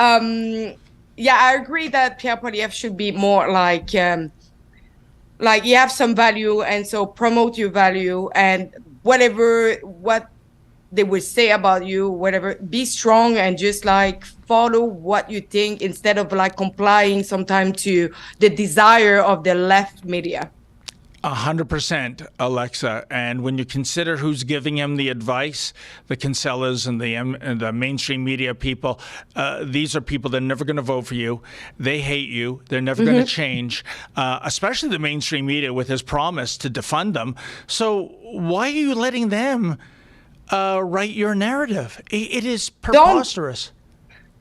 yeah, I agree that Pierre Poilievre should be more like you have some value, and so promote your value, and what they would say about you, whatever, be strong and just like follow what you think instead of like complying sometimes to the desire of the left media. 100%, Alexa. And when you consider who's giving him the advice, the Kinsellas and the mainstream media people, these are people that are never going to vote for you. They hate you. They're never going to change, especially the mainstream media with his promise to defund them. So why are you letting them write your narrative? It is preposterous.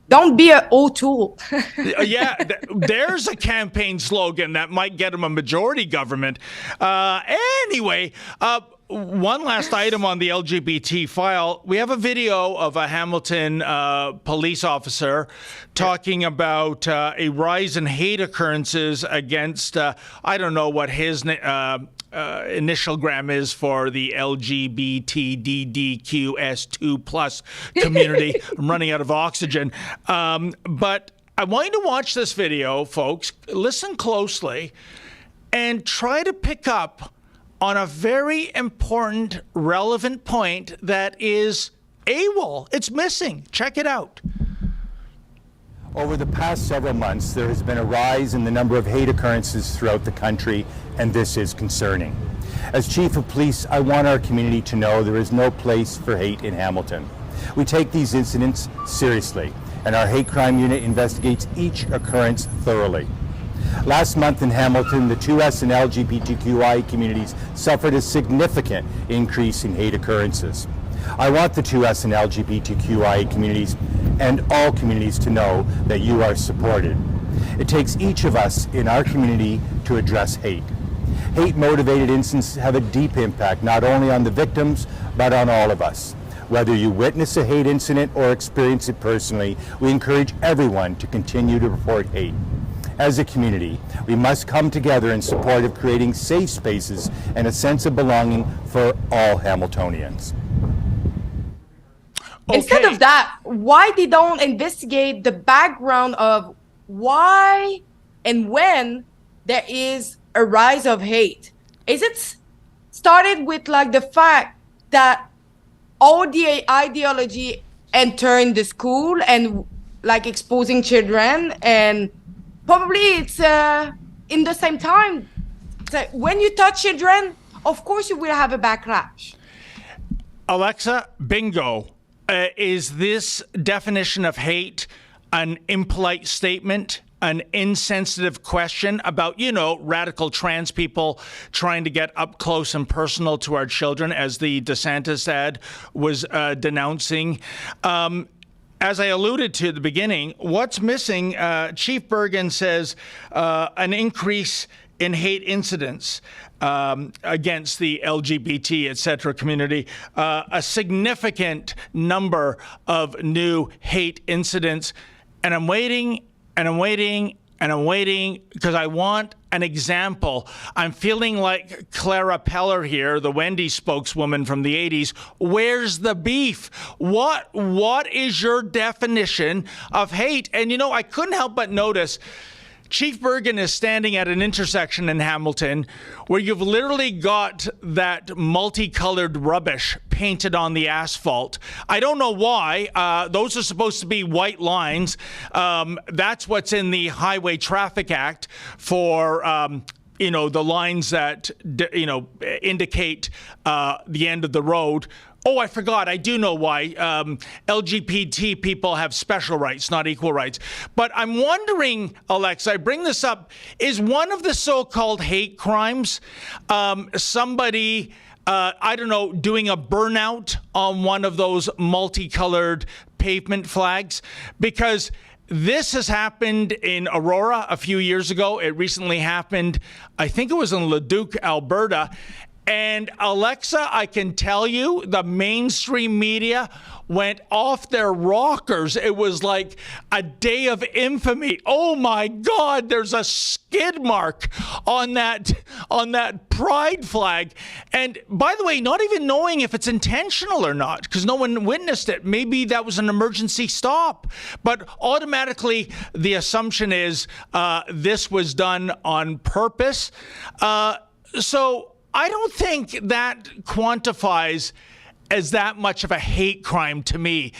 Don't be an O'Toole. Yeah, there's a campaign slogan that might get him a majority government. Anyway, one last item on the LGBT file. We have a video of a Hamilton police officer talking about a rise in hate occurrences against, I don't know what his initial gram is for the LGBTDDQS2 plus community. I'm running out of oxygen. But I want you to watch this video, folks. Listen closely and try to pick up on a very important, relevant point that is AWOL. It's missing. Check it out. Over the past several months, there has been a rise in the number of hate occurrences throughout the country, and this is concerning. As Chief of Police, I want our community to know there is no place for hate in Hamilton. We take these incidents seriously, and our hate crime unit investigates each occurrence thoroughly. Last month in Hamilton, the 2S and LGBTQI communities suffered a significant increase in hate occurrences. I want the 2S and LGBTQI communities and all communities to know that you are supported. It takes each of us in our community to address hate. Hate-motivated incidents have a deep impact not only on the victims, but on all of us. Whether you witness a hate incident or experience it personally, we encourage everyone to continue to report hate. As a community, we must come together in support of creating safe spaces and a sense of belonging for all Hamiltonians. Okay. Instead of that, why they don't investigate the background of why and when there is a rise of hate? Is it started with like the fact that all the ideology entered the school and like exposing children, and probably it's in the same time. So when you touch children, of course you will have a backlash. Alexa, bingo. Is this definition of hate an impolite statement, an insensitive question about, radical trans people trying to get up close and personal to our children, as the DeSantis ad was denouncing? As I alluded to at the beginning, what's missing? Chief Bergen says an increase in hate incidents against the LGBT, et cetera, community, a significant number of new hate incidents. And I'm waiting because I want an example. I'm feeling like Clara Peller here, the Wendy's spokeswoman from the 80s. Where's the beef? What is your definition of hate? And, I couldn't help but notice Chief Bergen is standing at an intersection in Hamilton where you've literally got that multicolored rubbish painted on the asphalt. I don't know why. Those are supposed to be white lines. That's what's in the Highway Traffic Act for the lines that indicate the end of the road. Oh, I forgot. I do know why. LGBT people have special rights, not equal rights. But I'm wondering, Alexa, I bring this up, is one of the so-called hate crimes somebody, doing a burnout on one of those multicolored pavement flags? Because this has happened in Aurora a few years ago. It recently happened, I think it was in Leduc, Alberta. And Alexa, I can tell you, the mainstream media went off their rockers. It was like a day of infamy. Oh my God, there's a skid mark on that pride flag. And by the way, not even knowing if it's intentional or not, because no one witnessed it. Maybe that was an emergency stop. But automatically, the assumption is this was done on purpose. So I don't think that quantifies as that much of a hate crime to me,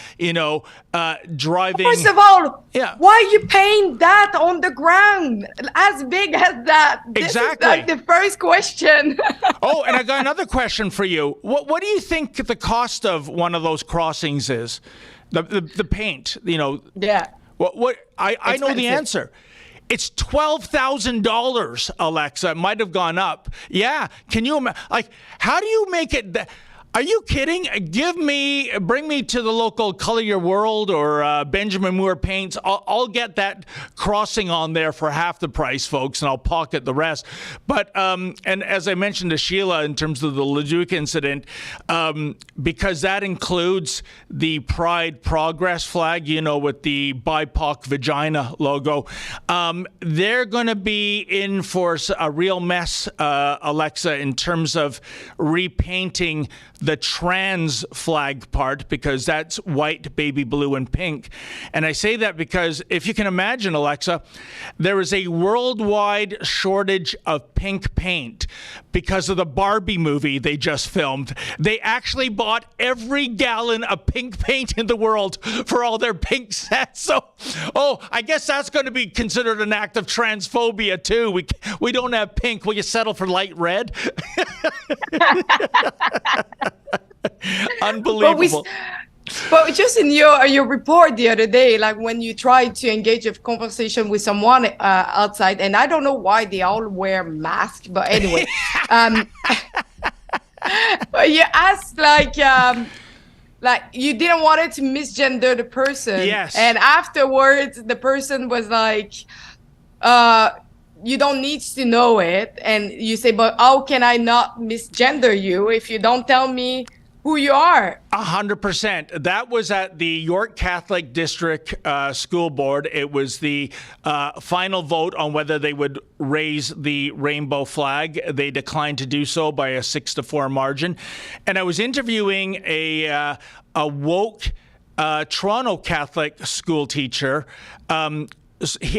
driving. First of all, yeah. Why are you paint that on the ground as big as that? Exactly. This is like the first question. Oh, and I got another question for you. What do you think the cost of one of those crossings is? The paint, Yeah. What I know the answer. It's $12,000, Alexa. It might have gone up. Yeah. Can you imagine? Like, how do you make it? Are you kidding? Bring me to the local Color Your World or Benjamin Moore Paints. I'll get that crossing on there for half the price, folks, and I'll pocket the rest. But, and as I mentioned to Sheila in terms of the Leduc incident, because that includes the Pride Progress flag, with the BIPOC vagina logo, they're going to be in for a real mess, Alexa, in terms of repainting the trans flag part, because that's white, baby blue, and pink. And I say that because if you can imagine, Alexa, there is a worldwide shortage of pink paint because of the Barbie movie they just filmed. They actually bought every gallon of pink paint in the world for all their pink sets. So, I guess that's going to be considered an act of transphobia too. We don't have pink. Will you settle for light red? Unbelievable. But just in your report the other day, like when you tried to engage a conversation with someone outside, and I don't know why they all wear masks, but anyway, but you asked like you didn't want it to misgender the person. Yes. And afterwards, the person was like, you don't need to know it. And you say, but how can I not misgender you if you don't tell me who you are? 100%. That was at the York Catholic District School Board. It was the final vote on whether they would raise the rainbow flag. They declined to do so by a 6-4 margin. And I was interviewing a woke Toronto Catholic school teacher.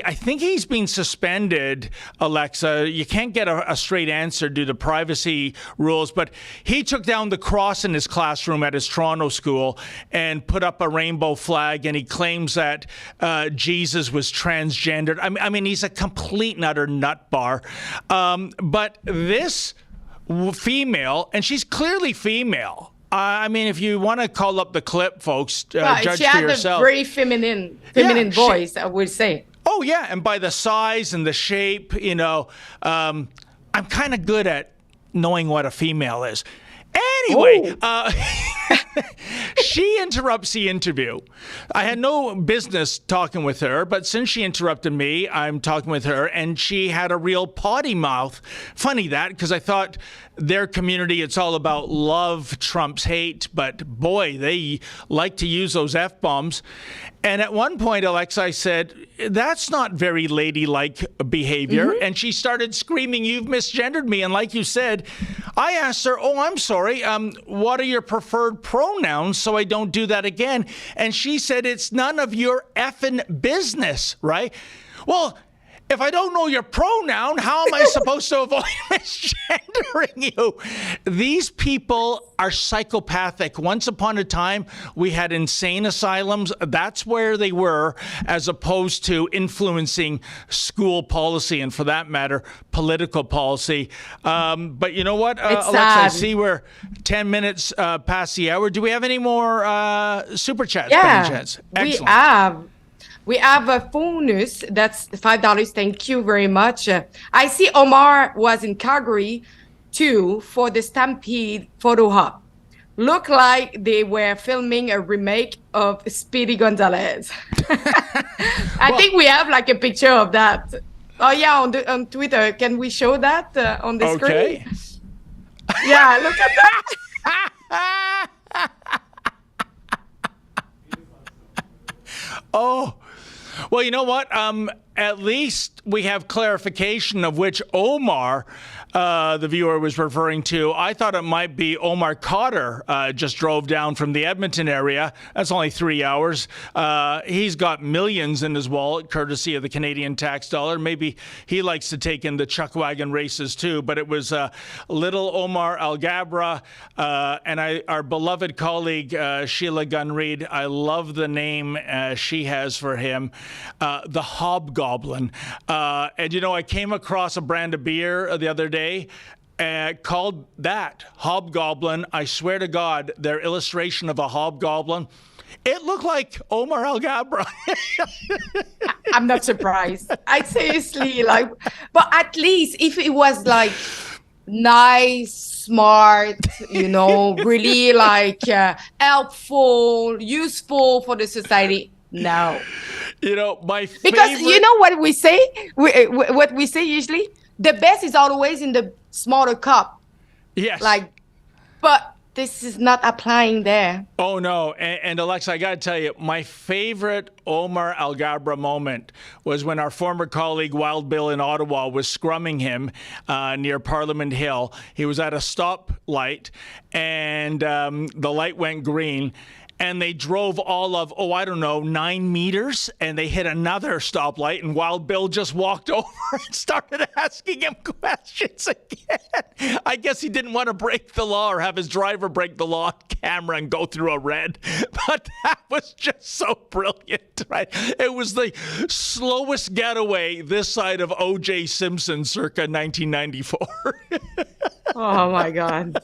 I think he's been suspended, Alexa. You can't get a straight answer due to privacy rules, but he took down the cross in his classroom at his Toronto school and put up a rainbow flag, and he claims that Jesus was transgendered. I mean, he's a complete and utter nutbar. But this female, and she's clearly female. I mean, if you want to call up the clip, folks, judge for yourself. She had a very feminine voice, I would say. Oh, yeah. And by the size and the shape, I'm kind of good at knowing what a female is. Anyway, she interrupts the interview. I had no business talking with her, but since she interrupted me, I'm talking with her, and she had a real potty mouth. Funny that, because I thought their community, it's all about love trumps hate, but boy, they like to use those F-bombs. And at one point, Alexa, I said, that's not very ladylike behavior. Mm-hmm. And she started screaming, you've misgendered me. And like you said, I asked her, I'm sorry, what are your preferred pronouns so I don't do that again? And she said, it's none of your effing business, right? Well, if I don't know your pronoun, how am I supposed to avoid misgendering you? These people are psychopathic. Once upon a time, we had insane asylums. That's where they were, as opposed to influencing school policy and, for that matter, political policy. But you know what, Alexa, I see we're 10 minutes past the hour. Do we have any more super chats? Yeah, Excellent. We have a bonus. That's $5. Thank you very much. I see Omar was in Calgary too for the Stampede photo op. Look like they were filming a remake of Speedy Gonzalez. I think we have like a picture of that. Oh yeah, on Twitter. Can we show that on the screen? Yeah, look at that. Oh, well, you know what? At least we have clarification of which Omar the viewer was referring to. I thought it might be Omar Cotter, just drove down from the Edmonton area. That's only 3 hours. He's got millions in his wallet, courtesy of the Canadian tax dollar. Maybe he likes to take in the chuck wagon races too. But it was little Omar Alghabra and our beloved colleague Sheila Gunn-Reid. I love the name she has for him, the Hobgoblin. And you know, I came across a brand of beer the other day called that Hobgoblin. I swear to God, their illustration of a hobgoblin, it looked like Omar Alghabra. I'm not surprised. I seriously like, but at least if it was like nice, smart, you know, really like helpful, useful for the society. No. You know, my favorite... Because you know what we say? What we say usually? The best is always in the smaller cup. Yes. Like, but this is not applying there. Oh, no. And Alexa, I got to tell you, my favorite Omar Alghabra moment was when our former colleague Wild Bill in Ottawa was scrumming him near Parliament Hill. He was at a stoplight, and the light went green. And they drove all of, 9 meters, and they hit another stoplight, and Wild Bill just walked over and started asking him questions again. I guess he didn't want to break the law or have his driver break the law on camera and go through a red. But that was just so brilliant, right? It was the slowest getaway this side of O.J. Simpson circa 1994. Oh, my God.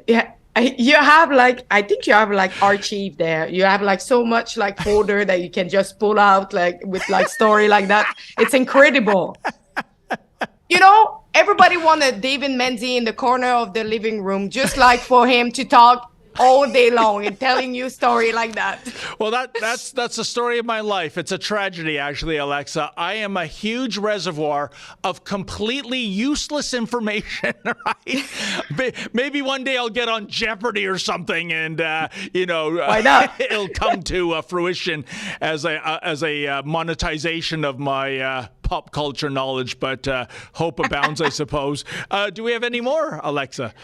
Yeah. You have like, I think you have like archive there. You have like so much like folder that you can just pull out like with like story like that. It's incredible. You know, everybody wanted David Menzies in the corner of the living room, just like for him to talk all day long and telling you a story like that. Well, that's the story of my life. It's a tragedy, actually, Alexa. I am a huge reservoir of completely useless information, right? Maybe one day I'll get on Jeopardy or something, and why not? It'll come to fruition as a monetization of my pop culture knowledge. But hope abounds, I suppose. Do we have any more, Alexa?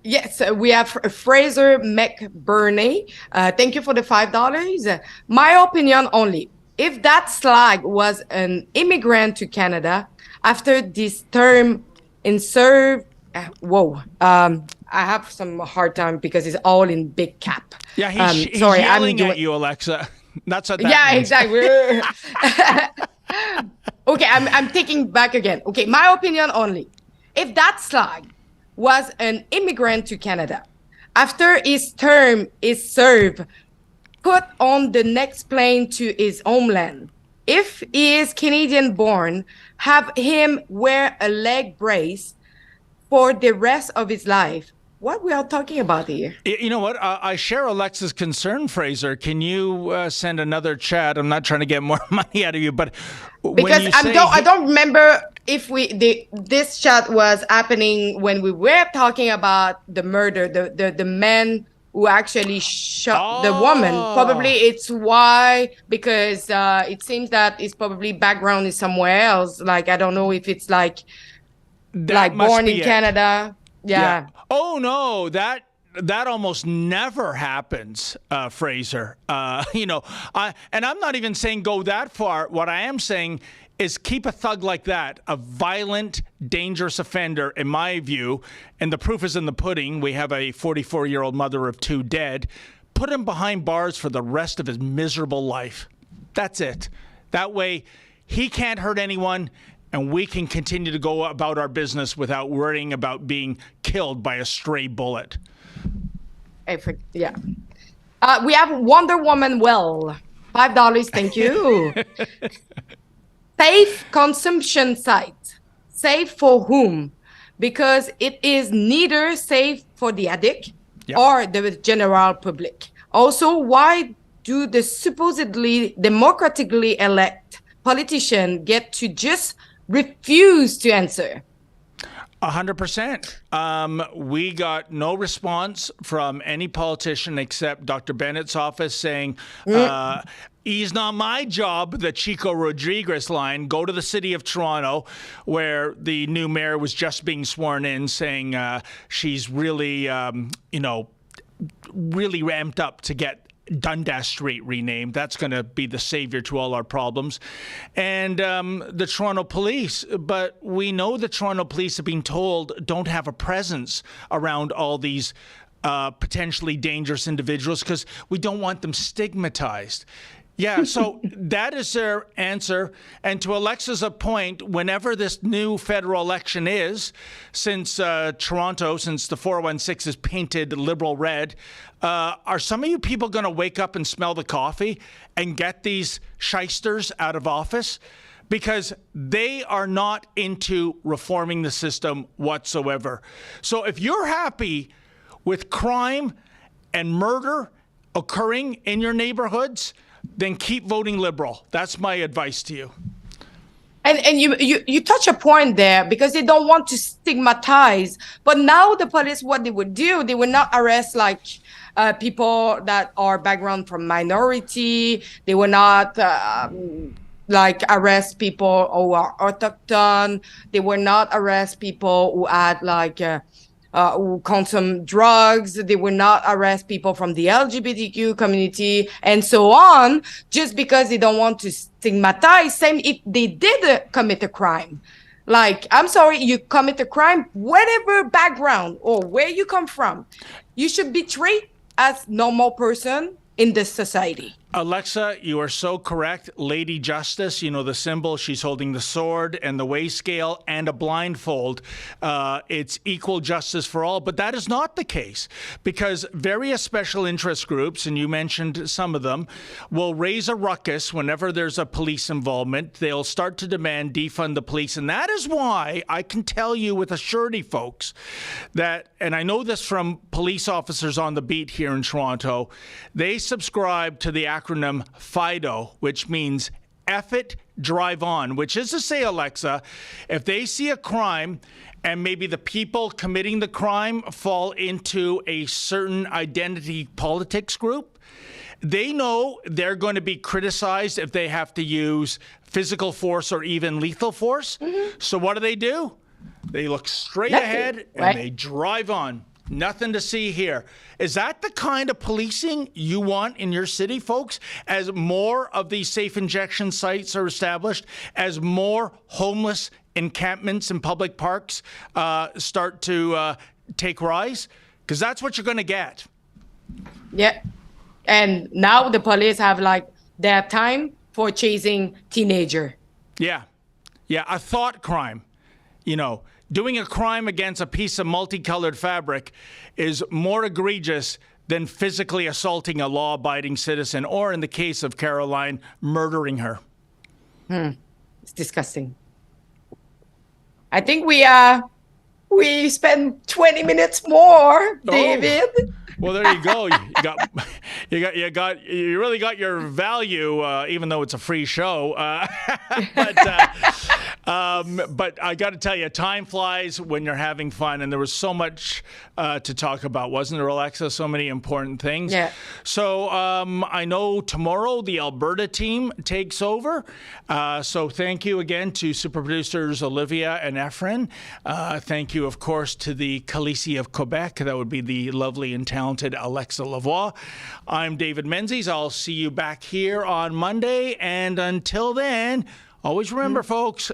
Yes, we have Fraser McBurney. Thank you for the $5. My opinion only. If that slag was an immigrant to Canada after this term in serve, I have some hard time because it's all in big cap. Yeah, he's yelling at you, Alexa. That's what that means. Exactly. Okay, I'm taking back again. Okay, my opinion only. If that slag was an immigrant to Canada, after his term is served, put on the next plane to his homeland. If he is Canadian born, have him wear a leg brace for the rest of his life. What we are talking about here? You know what? I share Alexa's concern, Fraser. Can you send another chat? I'm not trying to get more money out of you, but because I don't remember if this chat was happening when we were talking about the murder, the man who actually shot the woman. Probably it's why, because it seems that his probably background is somewhere else. Like, I don't know if it's like born in Canada. Yeah. Oh no, that almost never happens, Fraser. And I'm not even saying go that far. What I am saying is keep a thug like that, a violent, dangerous offender, in my view, and the proof is in the pudding. We have a 44-year-old mother of 2 dead. Put him behind bars for the rest of his miserable life. That's it. That way, he can't hurt anyone, and we can continue to go about our business without worrying about being killed by a stray bullet. Yeah. We have Wonder Woman $5. Thank you. Safe consumption site. Safe for whom? Because it is neither safe for the addict or the general public. Also, why do the supposedly democratically elected politicians get to just refuse to answer? 100%. We got no response from any politician except Dr. Bennett's office saying, "Ease not my job," the Chico Rodriguez line. Go to the city of Toronto, where the new mayor was just being sworn in, saying she's really, really ramped up to get Dundas Street renamed. That's going to be the savior to all our problems. And the Toronto police. But we know the Toronto police have been told don't have a presence around all these potentially dangerous individuals because we don't want them stigmatized. Yeah, so that is their answer. And to Alexa's point, whenever this new federal election is, since Toronto, since the 416 is painted liberal red, are some of you people going to wake up and smell the coffee and get these shysters out of office? Because they are not into reforming the system whatsoever. So if you're happy with crime and murder occurring in your neighborhoods, then keep voting Liberal. That's my advice to you. And you touch a point there because they don't want to stigmatize. But now the police, what they would do, they would not arrest like people that are background from minority. They would not like arrest people who are autochthon. They would not arrest people who had like who consume drugs. They will not arrest people from the LGBTQ community and so on, just because they don't want to stigmatize. Same if they did commit a crime. Like, I'm sorry, you commit a crime, whatever background or where you come from, you should be treated as normal person in this society. Alexa, you are so correct. Lady Justice, you know the symbol. She's holding the sword and the weigh scale and a blindfold. It's equal justice for all, but that is not the case because various special interest groups, and you mentioned some of them, will raise a ruckus whenever there's a police involvement. They'll start to demand defund the police, and that is why I can tell you with a surety, folks, that, and I know this from police officers on the beat here in Toronto, they subscribe to the acronym FIDO, which means F it, drive on, which is to say, Alexa, if they see a crime and maybe the people committing the crime fall into a certain identity politics group, they know they're going to be criticized if they have to use physical force or even lethal force. So what do? They look straight ahead and they drive on. Nothing to see here. Is that the kind of policing you want in your city, folks? As more of these safe injection sites are established, as more homeless encampments in public parks start to take rise? Because that's what you're going to get. Yeah. And now the police have like their time for chasing teenager. Yeah. Yeah, a thought crime, you know. Doing a crime against a piece of multicolored fabric is more egregious than physically assaulting a law-abiding citizen, or in the case of Caroline, murdering her. It's disgusting. I think we spend 20 minutes more, David. Well, there you go. You really got your value, even though it's a free show. But I got to tell you, time flies when you're having fun, and there was so much to talk about, wasn't there, Alexa? So many important things. Yeah. So I know tomorrow the Alberta team takes over. So thank you again to super producers Olivia and Efren. Thank you, of course, to the Khaleesi of Quebec. That would be the lovely and talented Alexa Lavoie. I'm David Menzies. I'll see you back here on Monday. And until then, always remember, folks,